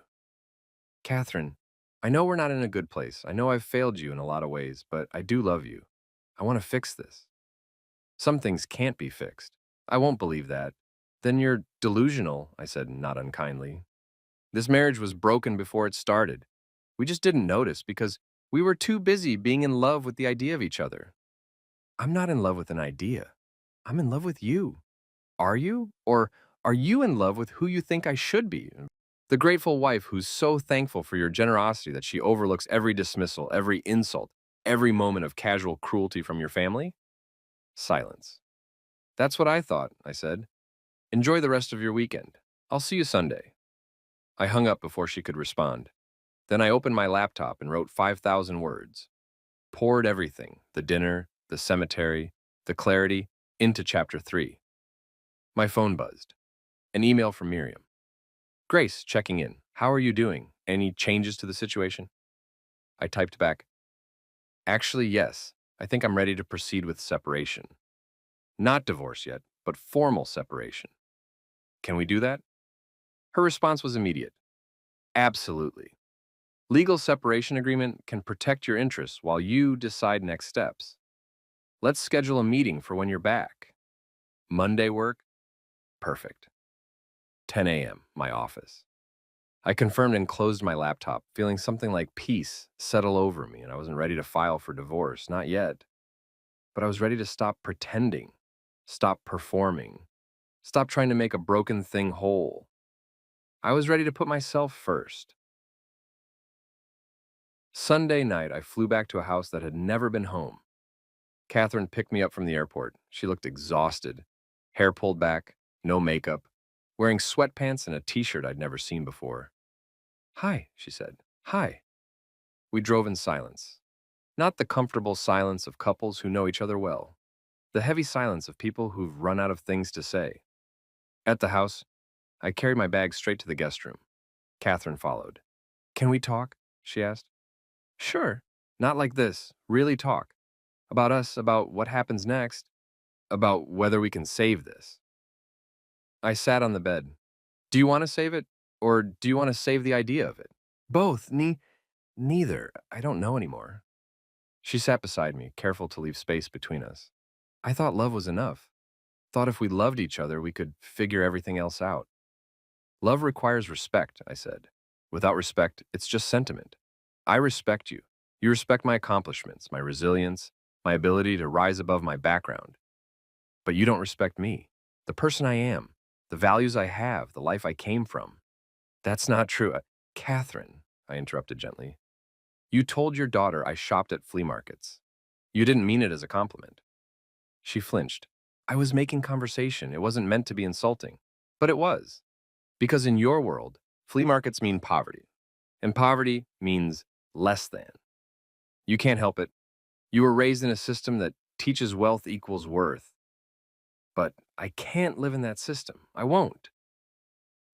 Catherine, I know we're not in a good place. I know I've failed you in a lot of ways, but I do love you. I want to fix this. Some things can't be fixed. I won't believe that. Then you're delusional, I said, not unkindly. This marriage was broken before it started. We just didn't notice because we were too busy being in love with the idea of each other. I'm not in love with an idea. I'm in love with you. Are you? Or are you in love with who you think I should be? The grateful wife who's so thankful for your generosity that she overlooks every dismissal, every insult, every moment of casual cruelty from your family? Silence. That's what I thought, I said. Enjoy the rest of your weekend. I'll see you Sunday. I hung up before she could respond. Then I opened my laptop and wrote 5,000 words. Poured everything, the dinner, the cemetery, the clarity, into chapter 3. My phone buzzed. An email from Miriam. Grace, checking in. How are you doing? Any changes to the situation? I typed back, actually, yes. I think I'm ready to proceed with separation. Not divorce yet, but formal separation. Can we do that? Her response was immediate. Absolutely. Legal separation agreement can protect your interests while you decide next steps. Let's schedule a meeting for when you're back. Monday work? Perfect. 10 a.m., my office. I confirmed and closed my laptop, feeling something like peace settle over me, and I wasn't ready to file for divorce, not yet. But I was ready to stop pretending, stop performing, stop trying to make a broken thing whole. I was ready to put myself first. Sunday night, I flew back to a house that had never been home. Catherine picked me up from the airport. She looked exhausted, hair pulled back, no makeup, wearing sweatpants and a t-shirt I'd never seen before. Hi, she said. Hi. We drove in silence. Not the comfortable silence of couples who know each other well. The heavy silence of people who've run out of things to say. At the house, I carried my bag straight to the guest room. Catherine followed. Can we talk? She asked. Sure. Not like this. Really talk. About us, about what happens next, about whether we can save this. I sat on the bed. Do you want to save it? Or do you want to save the idea of it? Both. Neither. I don't know anymore. She sat beside me, careful to leave space between us. I thought love was enough. Thought if we loved each other, we could figure everything else out. Love requires respect, I said. Without respect, it's just sentiment. I respect you. You respect my accomplishments, my resilience, my ability to rise above my background. But you don't respect me, the person I am, the values I have, the life I came from. That's not true. Catherine, I interrupted gently. You told your daughter I shopped at flea markets. You didn't mean it as a compliment. She flinched. I was making conversation. It wasn't meant to be insulting. But it was. Because in your world, flea markets mean poverty. And poverty means less than. You can't help it. You were raised in a system that teaches wealth equals worth. But I can't live in that system. I won't.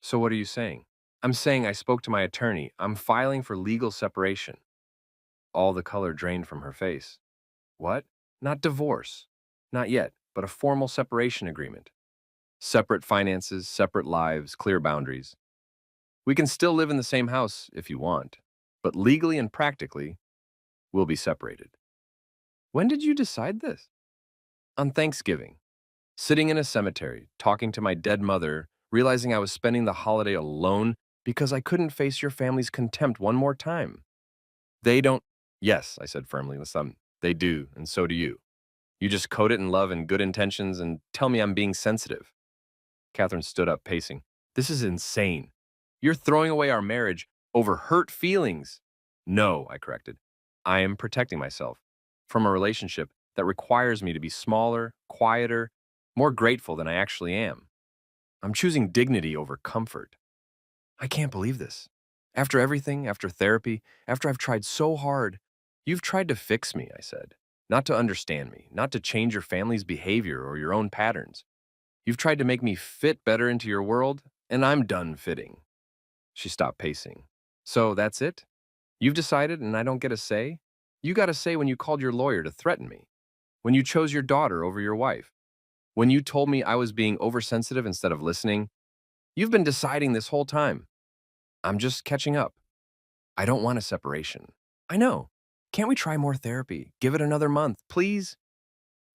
So what are you saying? I'm saying I spoke to my attorney. I'm filing for legal separation. All the color drained from her face. What? Not divorce. Not yet, but a formal separation agreement. Separate finances, separate lives, clear boundaries. We can still live in the same house if you want, but legally and practically, we'll be separated. When did you decide this? On Thanksgiving. Sitting in a cemetery, talking to my dead mother, realizing I was spending the holiday alone because I couldn't face your family's contempt one more time. They don't. Yes, I said firmly, listen, they do, and so do you. You just coat it in love and good intentions and tell me I'm being sensitive. Catherine stood up, pacing. This is insane. You're throwing away our marriage over hurt feelings. No, I corrected. I am protecting myself from a relationship that requires me to be smaller, quieter, more grateful than I actually am. I'm choosing dignity over comfort. I can't believe this. After everything, after therapy, after I've tried so hard, you've tried to fix me, I said. Not to understand me, not to change your family's behavior or your own patterns. You've tried to make me fit better into your world, and I'm done fitting. She stopped pacing. So that's it? You've decided and I don't get a say? You got a say when you called your lawyer to threaten me. When you chose your daughter over your wife. When you told me I was being oversensitive instead of listening. You've been deciding this whole time. I'm just catching up. I don't want a separation. I know. Can't we try more therapy? Give it another month, please?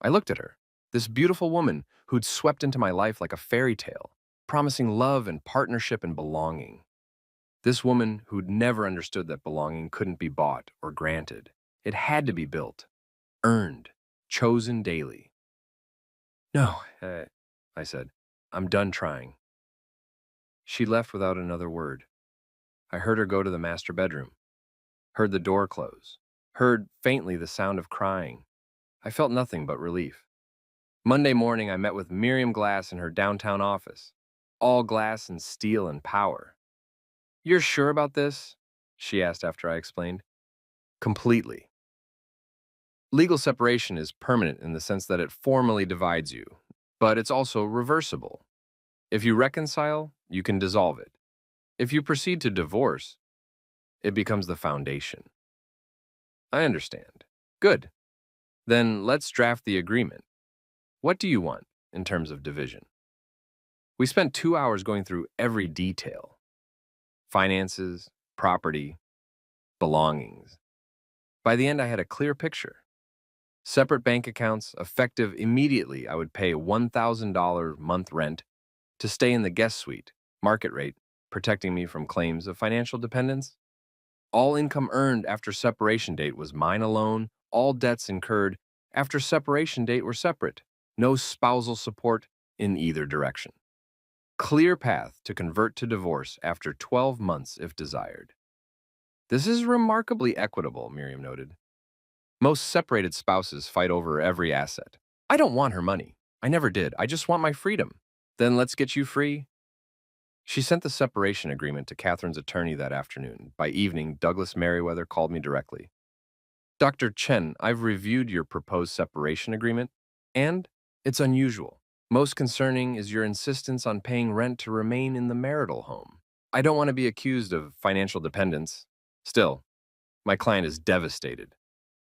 I looked at her, this beautiful woman who'd swept into my life like a fairy tale, promising love and partnership and belonging. This woman who'd never understood that belonging couldn't be bought or granted. It had to be built, earned, chosen daily. No, I said, I'm done trying. She left without another word. I heard her go to the master bedroom, heard the door close, heard faintly the sound of crying. I felt nothing but relief. Monday morning, I met with Miriam Glass in her downtown office, all glass and steel and power. You're sure about this? She asked after I explained. Completely. Legal separation is permanent in the sense that it formally divides you, but it's also reversible. If you reconcile, you can dissolve it. If you proceed to divorce, it becomes the foundation. I understand. Good. Then let's draft the agreement. What do you want in terms of division? We spent 2 hours going through every detail: finances, property, belongings. By the end, I had a clear picture. Separate bank accounts, effective immediately. I would pay $1,000 month rent to stay in the guest suite, market rate, protecting me from claims of financial dependence. All income earned after separation date was mine alone. All debts incurred after separation date were separate. No spousal support in either direction. Clear path to convert to divorce after 12 months if desired. This is remarkably equitable, Miriam noted. Most separated spouses fight over every asset. I don't want her money. I never did. I just want my freedom. Then let's get you free. She sent the separation agreement to Catherine's attorney that afternoon. By evening, Douglas Merriweather called me directly. Dr. Chen, I've reviewed your proposed separation agreement, and it's unusual. Most concerning is your insistence on paying rent to remain in the marital home. I don't want to be accused of financial dependence. Still, my client is devastated.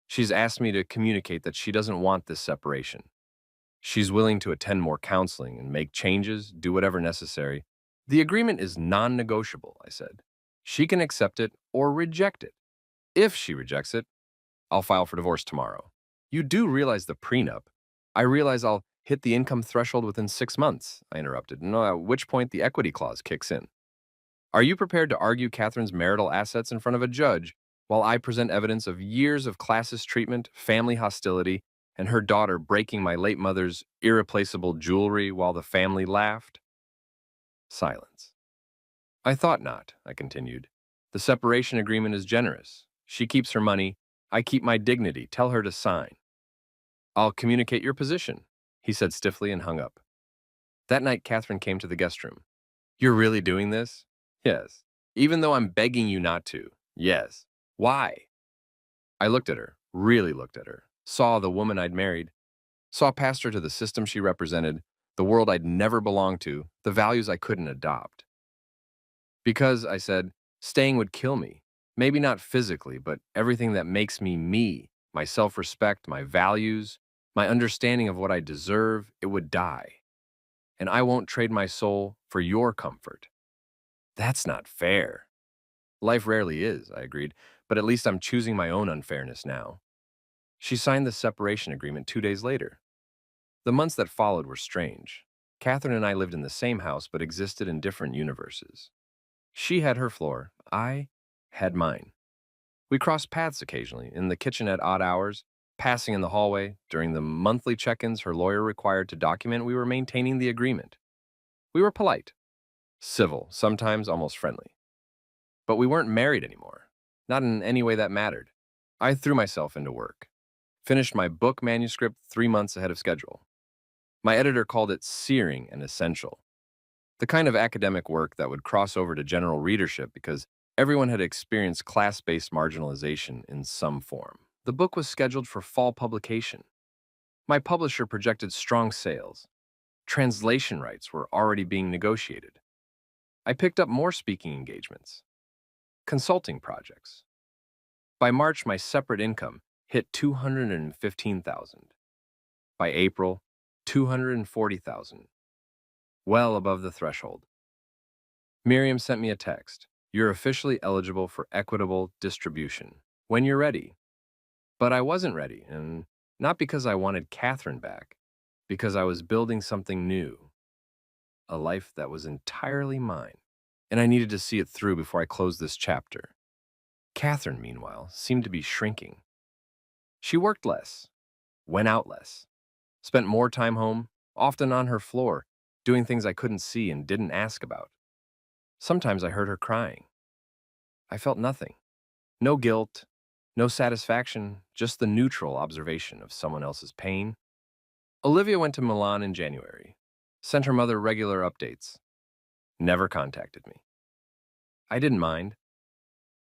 She's asked me to communicate that she doesn't want this separation. She's willing to attend more counseling and make changes, do whatever necessary. The agreement is non-negotiable, I said. She can accept it or reject it. If she rejects it, I'll file for divorce tomorrow. You do realize the prenup. I realize I'll hit the income threshold within 6 months, I interrupted, at which point the equity clause kicks in. Are you prepared to argue Catherine's marital assets in front of a judge while I present evidence of years of classist treatment, family hostility, and her daughter breaking my late mother's irreplaceable jewelry while the family laughed? Silence. I thought not, I continued. The separation agreement is generous. She keeps her money. I keep my dignity. Tell her to sign. I'll communicate your position, he said stiffly and hung up. That night, Catherine came to the guest room. You're really doing this? Yes. Even though I'm begging you not to? Yes. Why? I looked at her, really looked at her, saw the woman I'd married, saw past her to the system she represented, the world I'd never belonged to, the values I couldn't adopt. Because, I said, staying would kill me. Maybe not physically, but everything that makes me, my self-respect, my values, my understanding of what I deserve, it would die. And I won't trade my soul for your comfort. That's not fair. Life rarely is, I agreed, but at least I'm choosing my own unfairness now. She signed the separation agreement 2 days later. The months that followed were strange. Catherine and I lived in the same house but existed in different universes. She had her floor. I had mine. We crossed paths occasionally, in the kitchen at odd hours, passing in the hallway. During the monthly check-ins her lawyer required to document we were maintaining the agreement. We were polite, civil, sometimes almost friendly. But we weren't married anymore, not in any way that mattered. I threw myself into work. Finished my book manuscript 3 months ahead of schedule. My editor called it searing and essential. The kind of academic work that would cross over to general readership because everyone had experienced class-based marginalization in some form. The book was scheduled for fall publication. My publisher projected strong sales. Translation rights were already being negotiated. I picked up more speaking engagements, consulting projects. By March, my separate income hit $215,000. By April, $240,000. Well above the threshold. Miriam sent me a text. You're officially eligible for equitable distribution when you're ready. But I wasn't ready, and not because I wanted Catherine back, because I was building something new, a life that was entirely mine, and I needed to see it through before I closed this chapter. Catherine, meanwhile, seemed to be shrinking. She worked less, went out less, spent more time home, often on her floor, doing things I couldn't see and didn't ask about. Sometimes I heard her crying. I felt nothing. No guilt, no satisfaction, just the neutral observation of someone else's pain. Olivia went to Milan in January, sent her mother regular updates, never contacted me. I didn't mind.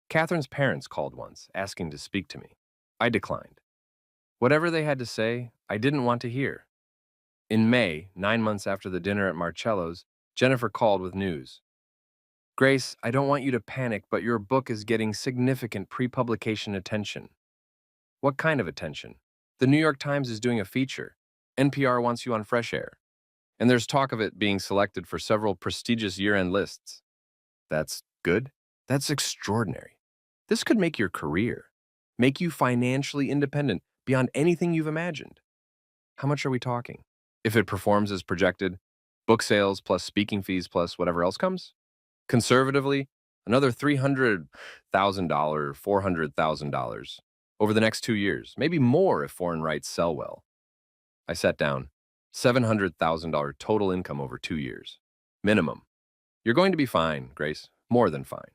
Catherine's parents called once, asking to speak to me. I declined. Whatever they had to say, I didn't want to hear. In May, 9 months after the dinner at Marcello's, Jennifer called with news. Grace, I don't want you to panic, but your book is getting significant pre-publication attention. What kind of attention? The New York Times is doing a feature. NPR wants you on Fresh Air. And there's talk of it being selected for several prestigious year-end lists. That's good? That's extraordinary. This could make your career, make you financially independent beyond anything you've imagined. How much are we talking? If it performs as projected, book sales plus speaking fees plus whatever else comes? Conservatively, another $300,000, $400,000 over the next 2 years, maybe more if foreign rights sell well. I sat down. $700,000 total income over 2 years. Minimum. You're going to be fine, Grace. More than fine.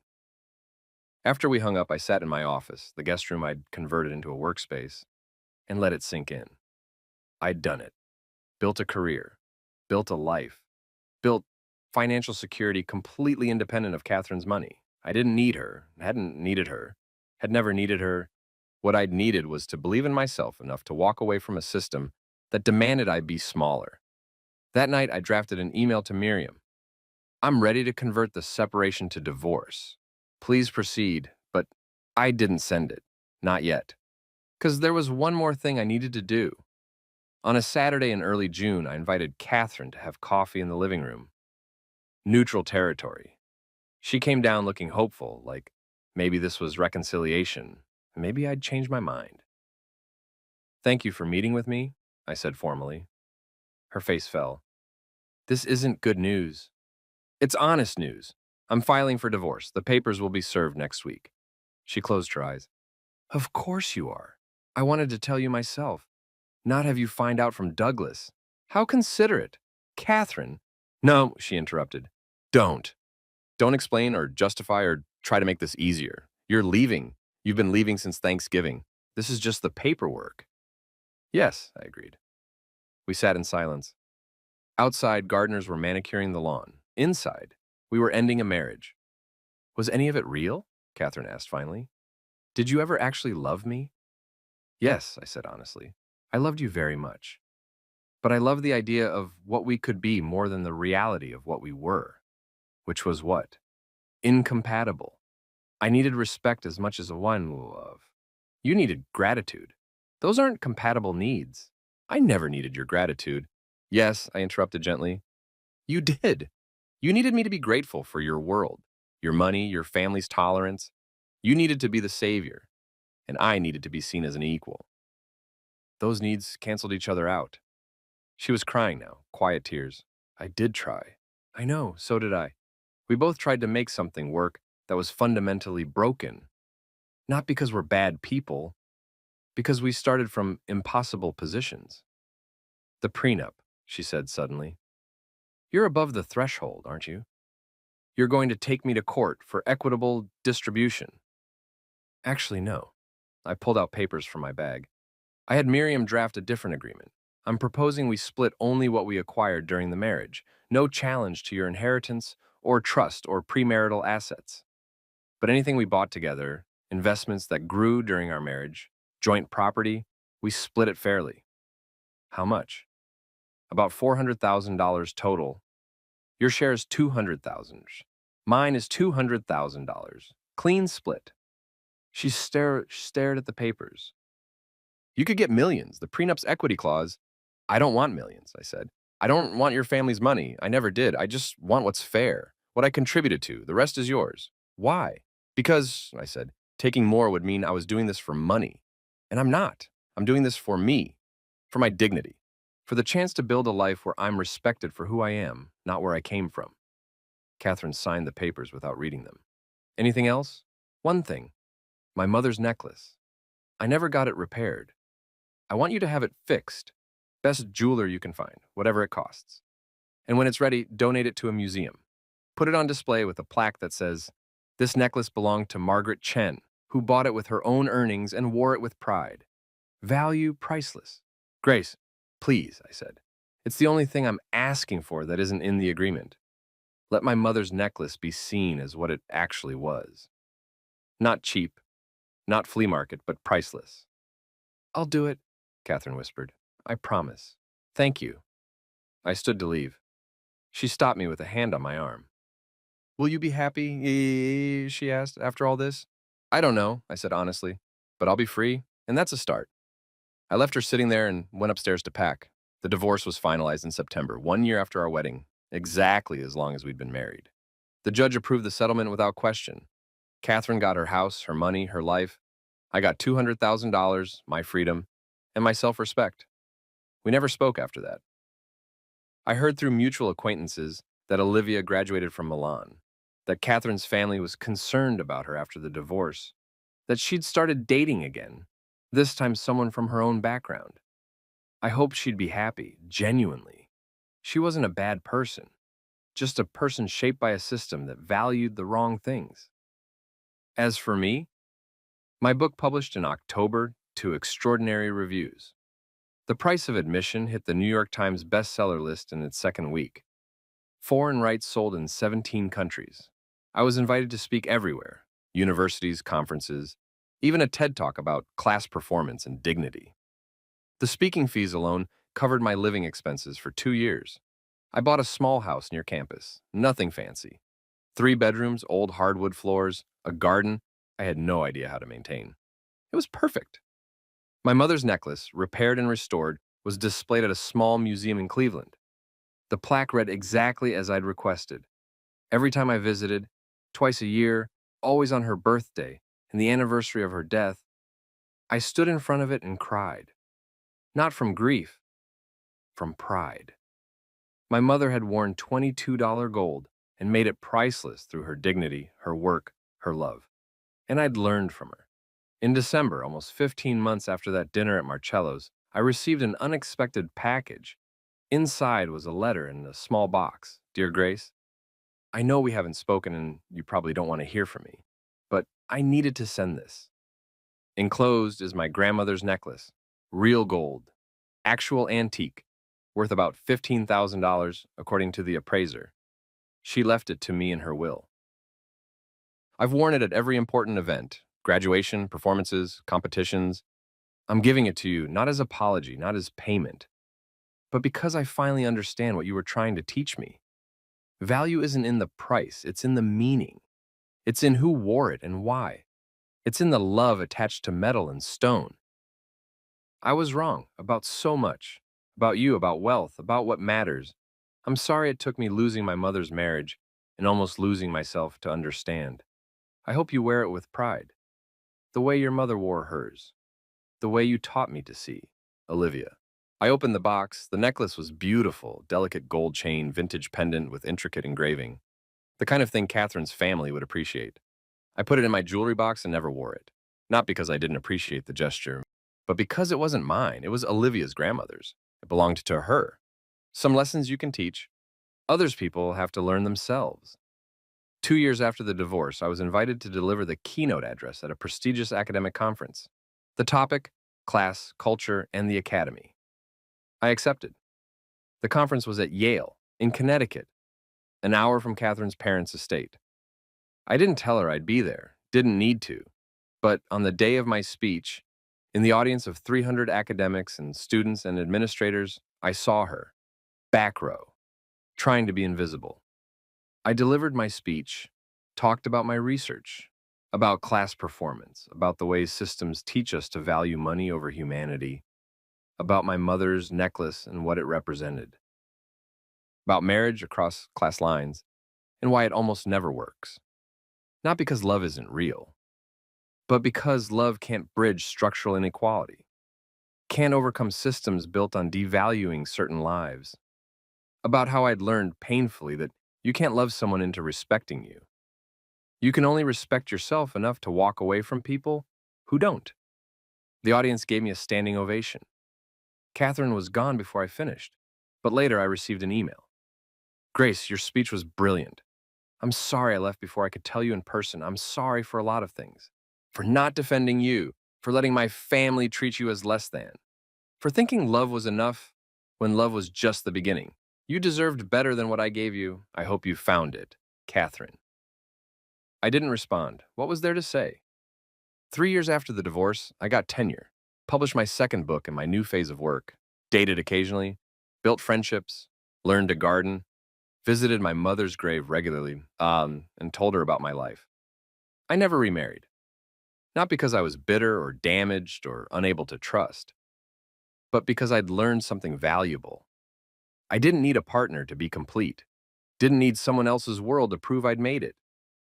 After we hung up, I sat in my office, the guest room I'd converted into a workspace, and let it sink in. I'd done it. Built a career. Built a life. Built financial security completely independent of Catherine's money. I didn't need her, hadn't needed her, had never needed her. What I'd needed was to believe in myself enough to walk away from a system that demanded I be smaller. That night, I drafted an email to Miriam. I'm ready to convert the separation to divorce. Please proceed, but I didn't send it. Not yet. Because there was one more thing I needed to do. On a Saturday in early June, I invited Catherine to have coffee in the living room. Neutral territory. She came down looking hopeful, like maybe this was reconciliation. Maybe I'd change my mind. Thank you for meeting with me, I said formally. Her face fell. This isn't good news. It's honest news. I'm filing for divorce. The papers will be served next week. She closed her eyes. Of course you are. I wanted to tell you myself. Not have you find out from Douglas. How considerate. Catherine. No, she interrupted. Don't. Don't explain or justify or try to make this easier. You're leaving. You've been leaving since Thanksgiving. This is just the paperwork. Yes, I agreed. We sat in silence. Outside, gardeners were manicuring the lawn. Inside, we were ending a marriage. Was any of it real? Catherine asked finally. Did you ever actually love me? Yes, I said honestly. I loved you very much. But I loved the idea of what we could be more than the reality of what we were. Which was what? Incompatible. I needed respect as much as one love. You needed gratitude. Those aren't compatible needs. I never needed your gratitude. Yes, I interrupted gently. You did. You needed me to be grateful for your world, your money, your family's tolerance. You needed to be the savior, and I needed to be seen as an equal. Those needs canceled each other out. She was crying now, quiet tears. I did try. I know, so did I. We both tried to make something work that was fundamentally broken. Not because we're bad people, because we started from impossible positions. The prenup, she said suddenly. You're above the threshold, aren't you? You're going to take me to court for equitable distribution. Actually, no. I pulled out papers from my bag. I had Miriam draft a different agreement. I'm proposing we split only what we acquired during the marriage. No challenge to your inheritance or trust or premarital assets. But anything we bought together, investments that grew during our marriage, joint property, we split it fairly. How much? About $400,000 total. Your share is $200,000. Mine is $200,000. Clean split. She stared at the papers. You could get millions. The prenup's equity clause. I don't want millions, I said. I don't want your family's money. I never did. I just want what's fair. What I contributed to. The rest is yours. Why? Because, I said, taking more would mean I was doing this for money. And I'm not. I'm doing this for me. For my dignity. For the chance to build a life where I'm respected for who I am, not where I came from. Catherine signed the papers without reading them. Anything else? One thing. My mother's necklace. I never got it repaired. I want you to have it fixed. Best jeweler you can find, whatever it costs. And when it's ready, donate it to a museum. Put it on display with a plaque that says, "This necklace belonged to Margaret Chen, who bought it with her own earnings and wore it with pride. Value priceless." Grace, please, I said. It's the only thing I'm asking for that isn't in the agreement. Let my mother's necklace be seen as what it actually was. Not cheap, not flea market, but priceless. I'll do it. Catherine whispered. I promise. Thank you. I stood to leave. She stopped me with a hand on my arm. Will you be happy? She asked, after all this. I don't know, I said honestly, but I'll be free, and that's a start. I left her sitting there and went upstairs to pack. The divorce was finalized in September, 1 year after our wedding, exactly as long as we'd been married. The judge approved the settlement without question. Catherine got her house, her money, her life. I got $200,000, my freedom, and my self-respect. We never spoke after that. I heard through mutual acquaintances that Olivia graduated from Milan, that Catherine's family was concerned about her after the divorce, that she'd started dating again, this time someone from her own background. I hoped she'd be happy, genuinely. She wasn't a bad person, just a person shaped by a system that valued the wrong things. As for me, my book published in October to extraordinary reviews. The price of admission hit the New York Times bestseller list in its second week. Foreign rights sold in 17 countries. I was invited to speak everywhere, universities, conferences, even a TED Talk about class performance and dignity. The speaking fees alone covered my living expenses for 2 years. I bought a small house near campus, nothing fancy. 3 bedrooms, old hardwood floors, a garden I had no idea how to maintain. It was perfect. My mother's necklace, repaired and restored, was displayed at a small museum in Cleveland. The plaque read exactly as I'd requested. Every time I visited, twice a year, always on her birthday and the anniversary of her death, I stood in front of it and cried. Not from grief, from pride. My mother had worn $22 gold and made it priceless through her dignity, her work, her love. And I'd learned from her. In December, almost 15 months after that dinner at Marcello's, I received an unexpected package. Inside was a letter in a small box. Dear Grace, I know we haven't spoken and you probably don't want to hear from me, but I needed to send this. Enclosed is my grandmother's necklace, real gold, actual antique, worth about $15,000 according to the appraiser. She left it to me in her will. I've worn it at every important event, graduation, performances, competitions. I'm giving it to you not as apology, not as payment, but because I finally understand what you were trying to teach me. Value isn't in the price, it's in the meaning. It's in who wore it and why. It's in the love attached to metal and stone. I was wrong about so much. About you, about wealth, about what matters. I'm sorry it took me losing my mother's marriage and almost losing myself to understand. I hope you wear it with pride. The way your mother wore hers. The way you taught me to see. Olivia. I opened the box. The necklace was beautiful, delicate gold chain, vintage pendant with intricate engraving. The kind of thing Catherine's family would appreciate. I put it in my jewelry box and never wore it. Not because I didn't appreciate the gesture, but because it wasn't mine. It was Olivia's grandmother's. It belonged to her. Some lessons you can teach. Others people have to learn themselves. 2 years after the divorce, I was invited to deliver the keynote address at a prestigious academic conference. The topic, class, culture, and the academy. I accepted. The conference was at Yale, in Connecticut, an hour from Catherine's parents' estate. I didn't tell her I'd be there, didn't need to, but on the day of my speech, in the audience of 300 academics and students and administrators, I saw her, back row, trying to be invisible. I delivered my speech, talked about my research, about class performance, about the ways systems teach us to value money over humanity, about my mother's necklace and what it represented, about marriage across class lines and why it almost never works. Not because love isn't real, but because love can't bridge structural inequality, can't overcome systems built on devaluing certain lives. About how I'd learned painfully that you can't love someone into respecting you. You can only respect yourself enough to walk away from people who don't. The audience gave me a standing ovation. Catherine was gone before I finished, but later I received an email. Grace, your speech was brilliant. I'm sorry I left before I could tell you in person. I'm sorry for a lot of things. For not defending you, for letting my family treat you as less than, for thinking love was enough when love was just the beginning. You deserved better than what I gave you. I hope you found it. Catherine. I didn't respond. What was there to say? 3 years after the divorce, I got tenure. published my second book in my new phase of work, dated occasionally, built friendships, learned to garden, visited my mother's grave regularly, and told her about my life. I never remarried, not because I was bitter or damaged or unable to trust, but because I'd learned something valuable. I didn't need a partner to be complete, didn't need someone else's world to prove I'd made it,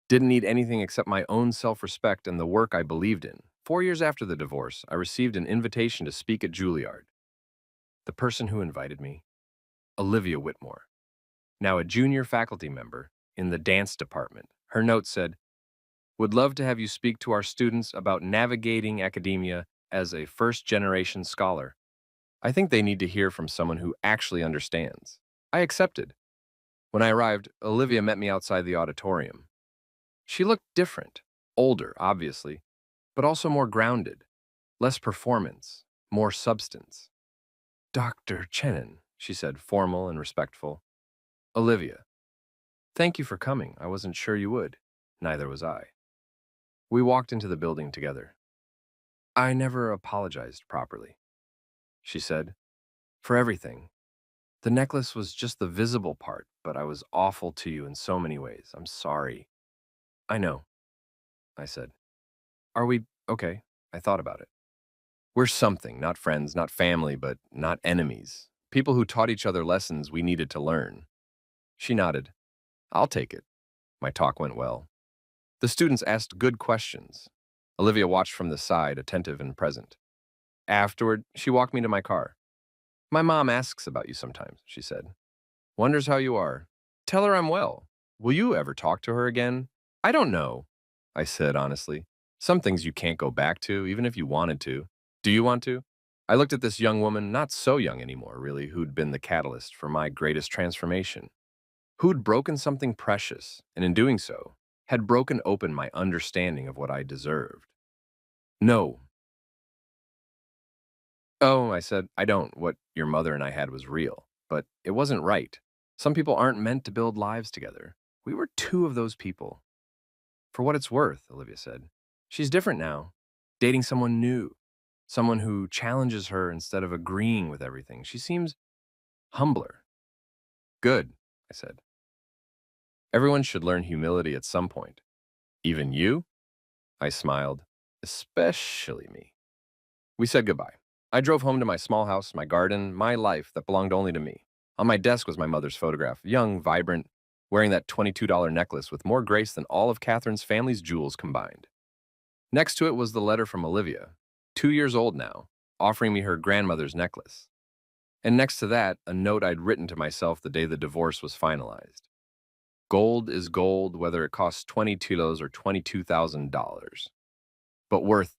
didn't need anything except my own self-respect and the work I believed in. 4 years after the divorce, I received an invitation to speak at Juilliard. The person who invited me, Olivia Whitmore, now a junior faculty member in the dance department. Her note said, "Would love to have you speak to our students about navigating academia as a first-generation scholar. I think they need to hear from someone who actually understands." I accepted. When I arrived, Olivia met me outside the auditorium. She looked different, older, obviously, but also more grounded, less performance, more substance. "Dr. Chenin," she said, formal and respectful. "Olivia, thank you for coming. I wasn't sure you would." Neither was I. We walked into the building together. "I never apologized properly," she said, "for everything. The necklace was just the visible part, but I was awful to you in so many ways. I'm sorry." "I know," I said. "Are we okay?" I thought about it. "We're something, not friends, not family, but not enemies. People who taught each other lessons we needed to learn." She nodded. "I'll take it." My talk went well. The students asked good questions. Olivia watched from the side, attentive and present. Afterward, she walked me to my car. "My mom asks about you sometimes," she said. "Wonders how you are. Tell her I'm well. Will you ever talk to her again?" "I don't know," I said honestly. "Some things you can't go back to, even if you wanted to. Do you want to?" I looked at this young woman, not so young anymore, really, who'd been the catalyst for my greatest transformation, who'd broken something precious, and in doing so, had broken open my understanding of what I deserved. "No." "Oh," I said, "I don't. What your mother and I had was real. But it wasn't right. Some people aren't meant to build lives together. We were two of those people." "For what it's worth," Olivia said. "She's different now. Dating someone new. Someone who challenges her instead of agreeing with everything. She seems humbler." "Good," I said. "Everyone should learn humility at some point. Even you?" I smiled. "Especially me." We said goodbye. I drove home to my small house, my garden, my life that belonged only to me. On my desk was my mother's photograph, young, vibrant, wearing that $22 necklace with more grace than all of Catherine's family's jewels combined. Next to it was the letter from Olivia, 2 years old now, offering me her grandmother's necklace. And next to that, a note I'd written to myself the day the divorce was finalized. Gold is gold, whether it costs 20 kilos or $22,000. But worth,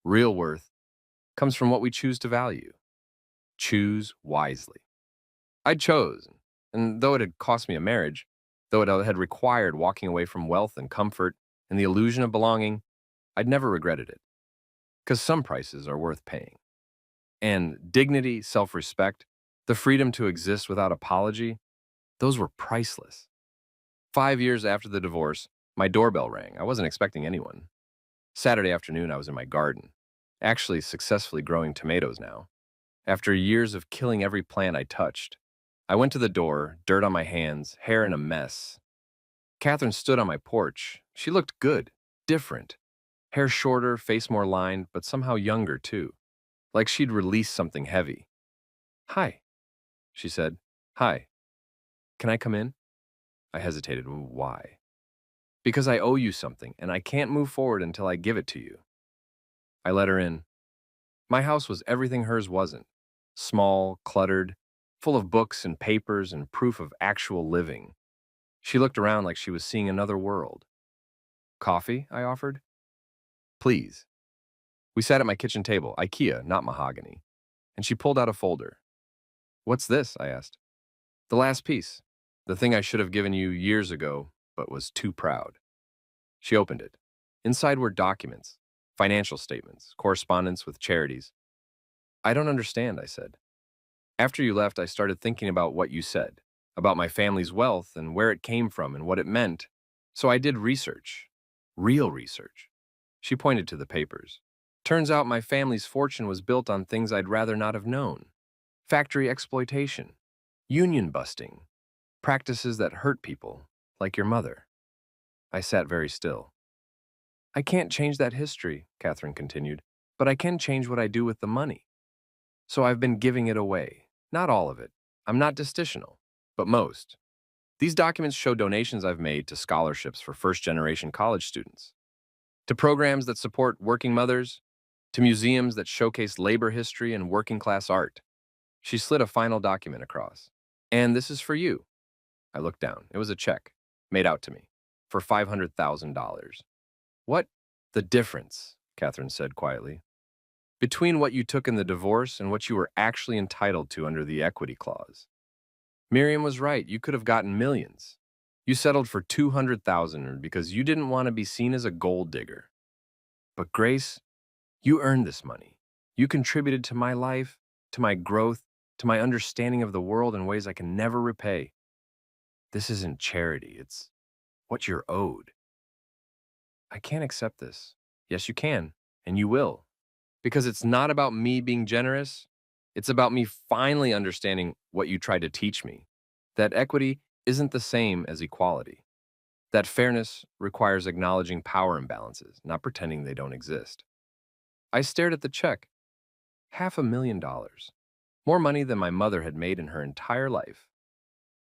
real worth, comes from what we choose to value. Choose wisely. I'd chosen, and though it had cost me a marriage, though it had required walking away from wealth and comfort and the illusion of belonging, I'd never regretted it. Because some prices are worth paying. And dignity, self-respect, the freedom to exist without apology, those were priceless. 5 years after the divorce, my doorbell rang. I wasn't expecting anyone. Saturday afternoon, I was in my garden, actually successfully growing tomatoes now. After years of killing every plant I touched, I went to the door, dirt on my hands, hair in a mess. Catherine stood on my porch. She looked good, different. Hair shorter, face more lined, but somehow younger too. Like she'd released something heavy. "Hi," she said. "Hi. Can I come in?" I hesitated. "Why?" "Because I owe you something, and I can't move forward until I give it to you." I let her in. My house was everything hers wasn't. Small, cluttered, full of books and papers and proof of actual living. She looked around like she was seeing another world. "Coffee?" I offered. "Please." We sat at my kitchen table, IKEA, not mahogany, and she pulled out a folder. "What's this?" I asked. "The last piece. The thing I should have given you years ago, but was too proud." She opened it. Inside were documents, financial statements, correspondence with charities. "I don't understand," I said. "After you left, I started thinking about what you said, about my family's wealth and where it came from and what it meant. So I did research. Real research." She pointed to the papers. Turns out my family's fortune was built on things I'd rather not have known. Factory exploitation, union busting, practices that hurt people, like your mother. I sat very still. I can't change that history, Catherine continued, but I can change what I do with the money. So I've been giving it away. Not all of it. I'm not destitional, but most. These documents show donations I've made to scholarships for first-generation college students, to programs that support working mothers, to museums that showcase labor history and working-class art. She slid a final document across. And this is for you. I looked down. It was a check, made out to me, for $500,000. What? The difference, Catherine said quietly, between what you took in the divorce and what you were actually entitled to under the equity clause. Miriam was right. You could have gotten millions. You settled for $200,000 because you didn't want to be seen as a gold digger. But Grace, you earned this money. You contributed to my life, to my growth, to my understanding of the world in ways I can never repay. This isn't charity. It's what you're owed. I can't accept this. Yes, you can, and you will. Because it's not about me being generous. It's about me finally understanding what you tried to teach me. That equity isn't the same as equality. That fairness requires acknowledging power imbalances, not pretending they don't exist. I stared at the check. $500,000. More money than my mother had made in her entire life.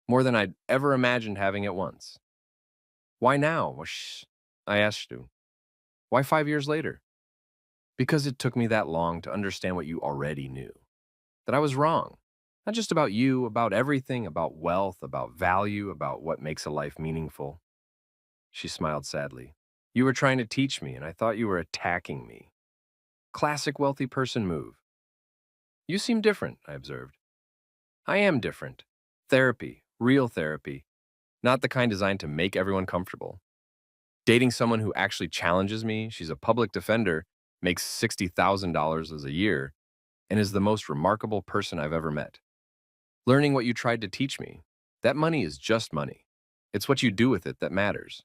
More than I'd ever imagined having at once. Why now? Well, I asked you. Why 5 years later? Because it took me that long to understand what you already knew. That I was wrong. Not just about you, about everything, about wealth, about value, about what makes a life meaningful. She smiled sadly. You were trying to teach me, and I thought you were attacking me. Classic wealthy person move. You seem different, I observed. I am different. Therapy, real therapy. Not the kind designed to make everyone comfortable. Dating someone who actually challenges me, she's a public defender, makes $60,000 a year, and is the most remarkable person I've ever met. Learning what you tried to teach me, that money is just money. It's what you do with it that matters.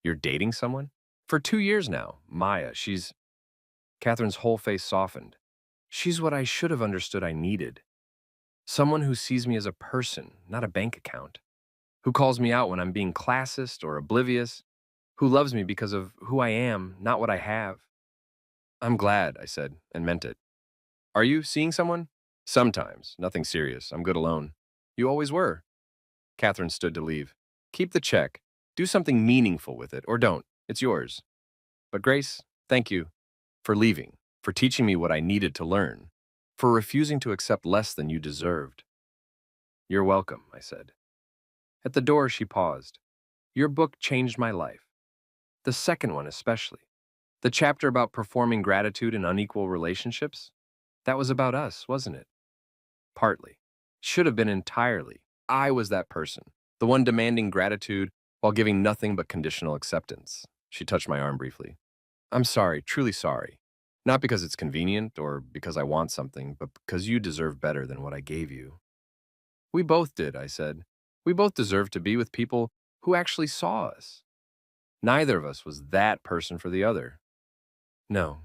You're dating someone? For 2 years now, Maya, she's... Catherine's whole face softened. She's what I should have understood I needed. Someone who sees me as a person, not a bank account. Who calls me out when I'm being classist or oblivious. Who loves me because of who I am, not what I have. I'm glad, I said, and meant it. Are you seeing someone? Sometimes. Nothing serious. I'm good alone. You always were. Catherine stood to leave. Keep the check. Do something meaningful with it, or don't. It's yours. But Grace, thank you for leaving, for teaching me what I needed to learn, for refusing to accept less than you deserved. You're welcome, I said. At the door, she paused. Your book changed my life. The second one especially. The chapter about performing gratitude in unequal relationships? That was about us, wasn't it? Partly. Should have been entirely. I was that person, the one demanding gratitude while giving nothing but conditional acceptance. She touched my arm briefly. I'm sorry, truly sorry. Not because it's convenient or because I want something, but because you deserve better than what I gave you. We both did, I said. We both deserve to be with people who actually saw us. Neither of us was that person for the other. No,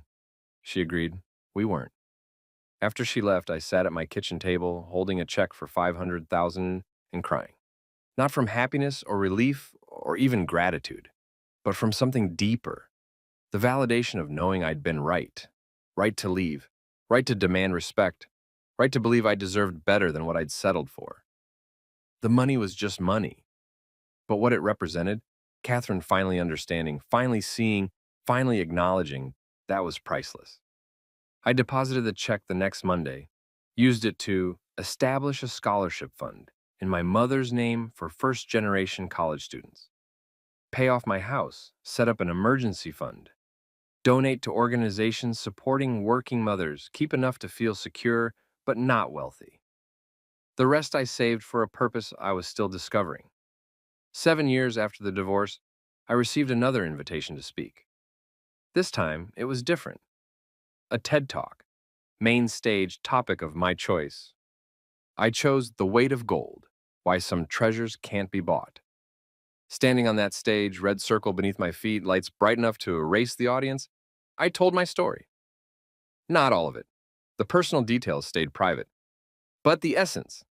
she agreed. We weren't. After she left, I sat at my kitchen table, holding a check for $500,000 and crying. Not from happiness or relief or even gratitude, but from something deeper. The validation of knowing I'd been right. Right to leave. Right to demand respect. Right to believe I deserved better than what I'd settled for. The money was just money. But what it represented, Catherine finally understanding, finally seeing, finally acknowledging, that was priceless. I deposited the check the next Monday, used it to establish a scholarship fund in my mother's name for first-generation college students, pay off my house, set up an emergency fund, donate to organizations supporting working mothers, keep enough to feel secure but not wealthy. The rest I saved for a purpose I was still discovering. 7 years after the divorce, I received another invitation to speak. This time, it was different. A TED Talk, main stage topic of my choice. I chose The Weight of Gold, Why Some Treasures Can't Be Bought. Standing on that stage, red circle beneath my feet, lights bright enough to erase the audience, I told my story. Not all of it. The personal details stayed private. But the essence,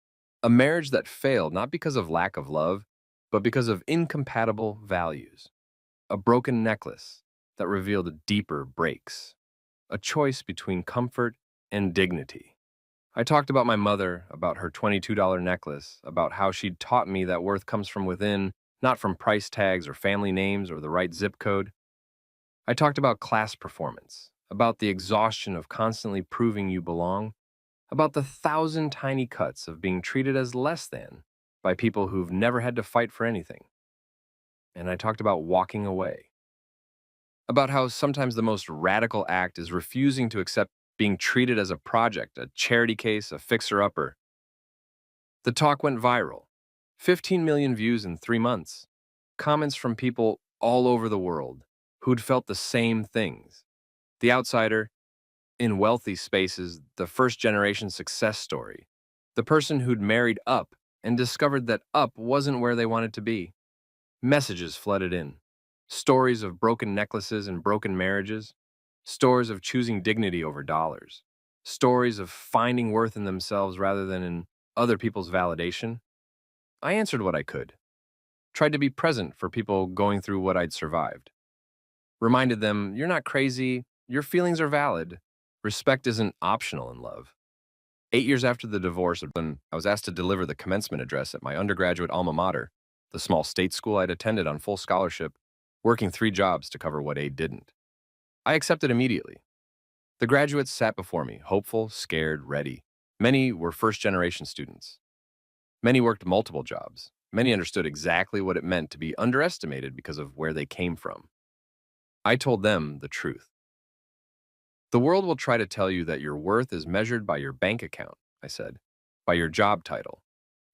a marriage that failed not because of lack of love, but because of incompatible values. A broken necklace that revealed deeper breaks. A choice between comfort and dignity. I talked about my mother, about her $22 necklace, about how she'd taught me that worth comes from within, not from price tags or family names or the right zip code. I talked about class performance, about the exhaustion of constantly proving you belong, about the thousand tiny cuts of being treated as less than by people who've never had to fight for anything. And I talked about walking away, about how sometimes the most radical act is refusing to accept being treated as a project, a charity case, a fixer-upper. The talk went viral. 15 million views in 3 months. Comments from people all over the world who'd felt the same things. The outsider, in wealthy spaces, the first generation success story. The person who'd married up and discovered that up wasn't where they wanted to be. Messages flooded in. Stories of broken necklaces and broken marriages. Stories of choosing dignity over dollars. Stories of finding worth in themselves rather than in other people's validation. I answered what I could. Tried to be present for people going through what I'd survived. Reminded them, you're not crazy, your feelings are valid. Respect isn't optional in love. 8 years after the divorce, when I was asked to deliver the commencement address at my undergraduate alma mater, the small state school I'd attended on full scholarship, working 3 jobs to cover what aid didn't. I accepted immediately. The graduates sat before me, hopeful, scared, ready. Many were first-generation students. Many worked multiple jobs. Many understood exactly what it meant to be underestimated because of where they came from. I told them the truth. The world will try to tell you that your worth is measured by your bank account, I said, by your job title,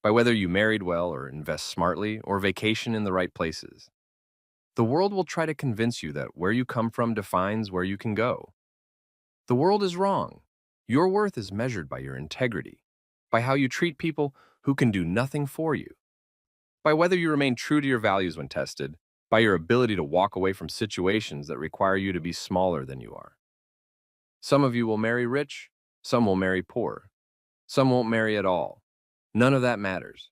by whether you married well or invest smartly or vacation in the right places. The world will try to convince you that where you come from defines where you can go. The world is wrong. Your worth is measured by your integrity, by how you treat people who can do nothing for you, by whether you remain true to your values when tested, by your ability to walk away from situations that require you to be smaller than you are. Some of you will marry rich, some will marry poor, some won't marry at all. None of that matters.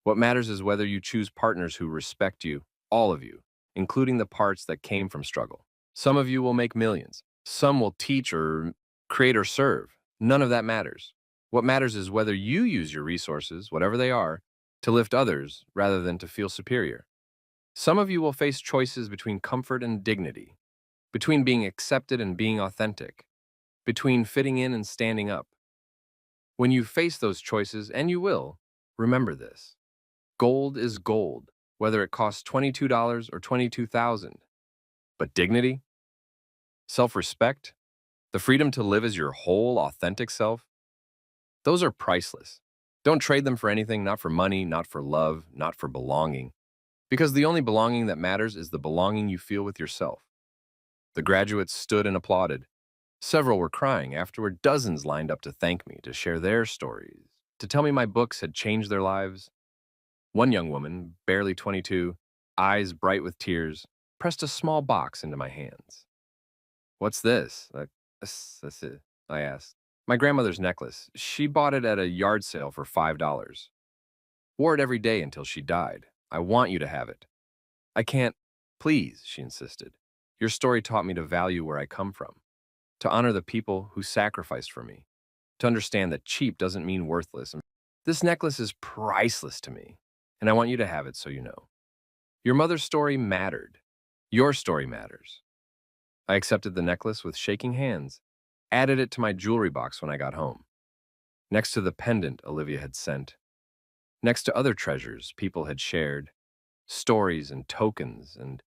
What matters is whether you choose partners who respect you, all of you, including the parts that came from struggle. Some of you will make millions. Some will teach or create or serve. None of that matters. What matters is whether you use your resources, whatever they are, to lift others rather than to feel superior. Some of you will face choices between comfort and dignity, between being accepted and being authentic, between fitting in and standing up. When you face those choices, and you will, remember this. Gold is gold, whether it costs $22 or $22,000. But dignity, self-respect, the freedom to live as your whole, authentic self, those are priceless. Don't trade them for anything, not for money, not for love, not for belonging. Because the only belonging that matters is the belonging you feel with yourself. The graduates stood and applauded. Several were crying. Afterward, dozens lined up to thank me, to share their stories, to tell me my books had changed their lives. One young woman, barely 22, eyes bright with tears, pressed a small box into my hands. What's this? That's it, I asked. My grandmother's necklace. She bought it at a yard sale for $5. Wore it every day until she died. I want you to have it. I can't. Please, she insisted. Your story taught me to value where I come from, to honor the people who sacrificed for me, to understand that cheap doesn't mean worthless. This necklace is priceless to me, and I want you to have it so you know. Your mother's story mattered. Your story matters. I accepted the necklace with shaking hands, added it to my jewelry box when I got home, next to the pendant Olivia had sent, next to other treasures people had shared, stories and tokens and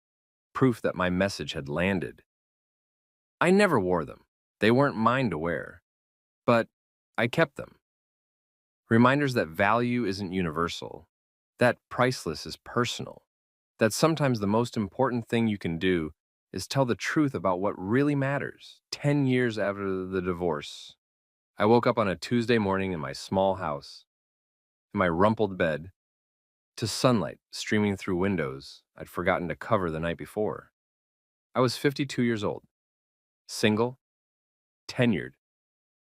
proof that my message had landed. I never wore them. They weren't mine to wear, but I kept them. Reminders that value isn't universal, that priceless is personal, that sometimes the most important thing you can do is tell the truth about what really matters. 10 years after the divorce, I woke up on a Tuesday morning in my small house, in my rumpled bed, to sunlight streaming through windows I'd forgotten to cover the night before. I was 52 years old, single, tenured,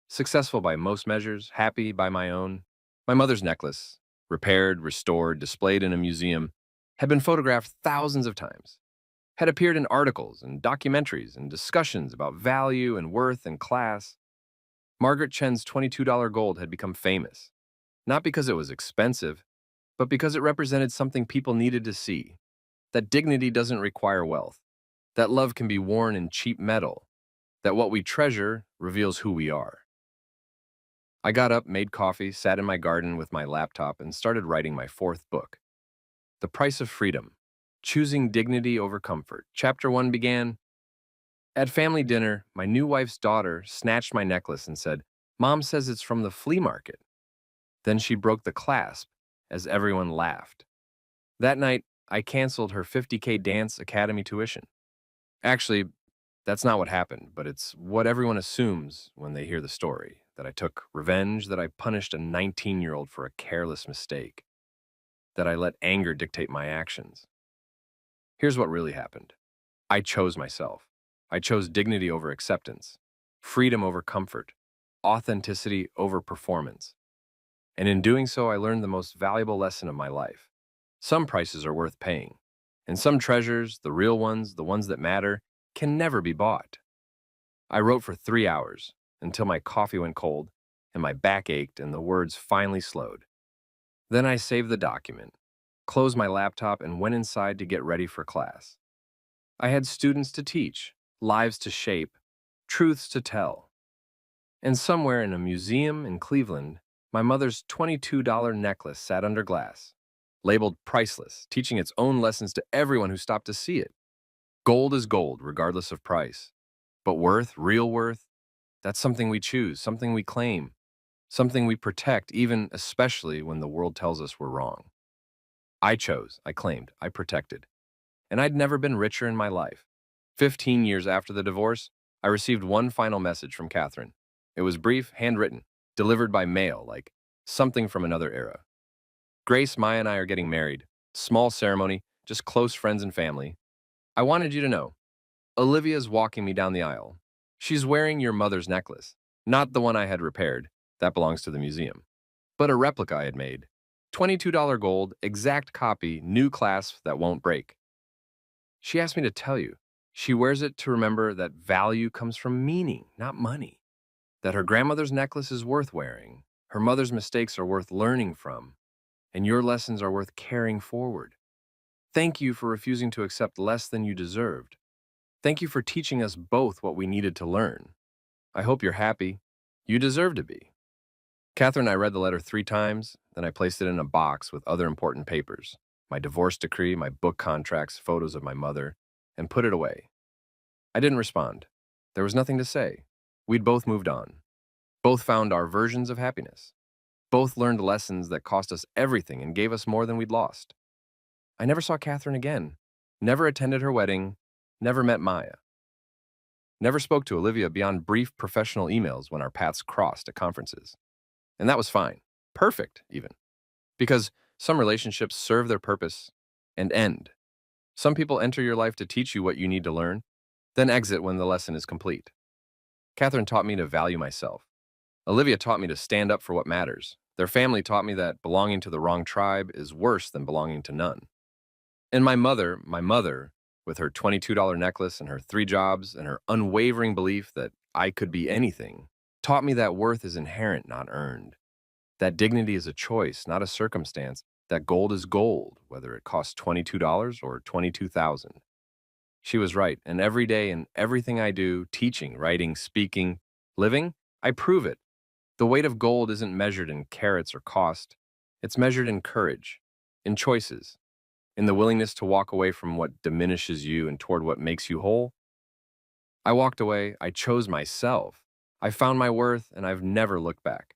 successful by most measures, happy by my own. My mother's necklace, repaired, restored, displayed in a museum, had been photographed thousands of times, had appeared in articles and documentaries and discussions about value and worth and class. Margaret Chen's $22 gold had become famous, not because it was expensive, but because it represented something people needed to see, that dignity doesn't require wealth, that love can be worn in cheap metal, that what we treasure reveals who we are. I got up, made coffee, sat in my garden with my laptop, and started writing my fourth book, The Price of Freedom, Choosing Dignity Over Comfort. Chapter 1 began, at family dinner, my new wife's daughter snatched my necklace and said, "Mom says it's from the flea market." Then she broke the clasp as everyone laughed. That night, I canceled her 50K dance academy tuition. Actually, that's not what happened, but it's what everyone assumes when they hear the story, that I took revenge, that I punished a 19-year-old for a careless mistake, that I let anger dictate my actions. Here's what really happened. I chose myself. I chose dignity over acceptance, freedom over comfort, authenticity over performance. And in doing so, I learned the most valuable lesson of my life. Some prices are worth paying, and some treasures, the real ones, the ones that matter, can never be bought. I wrote for 3 hours until my coffee went cold and my back ached and the words finally slowed. Then I saved the document, closed my laptop, and went inside to get ready for class. I had students to teach, lives to shape, truths to tell. And somewhere in a museum in Cleveland, my mother's $22 necklace sat under glass, labeled priceless, teaching its own lessons to everyone who stopped to see it. Gold is gold, regardless of price. But worth, real worth, that's something we choose, something we claim, something we protect, even especially when the world tells us we're wrong. I chose, I claimed, I protected. And I'd never been richer in my life. 15 years after the divorce, I received one final message from Catherine. It was brief, handwritten, delivered by mail, like something from another era. Grace, Maya, and I are getting married. Small ceremony, just close friends and family. I wanted you to know, Olivia's walking me down the aisle. She's wearing your mother's necklace, not the one I had repaired, that belongs to the museum, but a replica I had made. $22 gold, exact copy, new clasp that won't break. She asked me to tell you, she wears it to remember that value comes from meaning, not money. That her grandmother's necklace is worth wearing, her mother's mistakes are worth learning from, and your lessons are worth carrying forward. Thank you for refusing to accept less than you deserved. Thank you for teaching us both what we needed to learn. I hope you're happy. You deserve to be. Catherine and I read the letter 3 times, then I placed it in a box with other important papers, my divorce decree, my book contracts, photos of my mother, and put it away. I didn't respond. There was nothing to say. We'd both moved on. Both found our versions of happiness. Both learned lessons that cost us everything and gave us more than we'd lost. I never saw Catherine again, never attended her wedding, never met Maya. Never spoke to Olivia beyond brief professional emails when our paths crossed at conferences. And that was fine. Perfect, even. Because some relationships serve their purpose and end. Some people enter your life to teach you what you need to learn, then exit when the lesson is complete. Catherine taught me to value myself. Olivia taught me to stand up for what matters. Their family taught me that belonging to the wrong tribe is worse than belonging to none. And my mother, with her $22 necklace and her 3 jobs and her unwavering belief that I could be anything, taught me that worth is inherent, not earned. That dignity is a choice, not a circumstance. That gold is gold, whether it costs $22 or $22,000. She was right, and every day in everything I do, teaching, writing, speaking, living, I prove it. The weight of gold isn't measured in carats or cost. It's measured in courage, in choices, in the willingness to walk away from what diminishes you and toward what makes you whole. I walked away. I chose myself. I found my worth, and I've never looked back.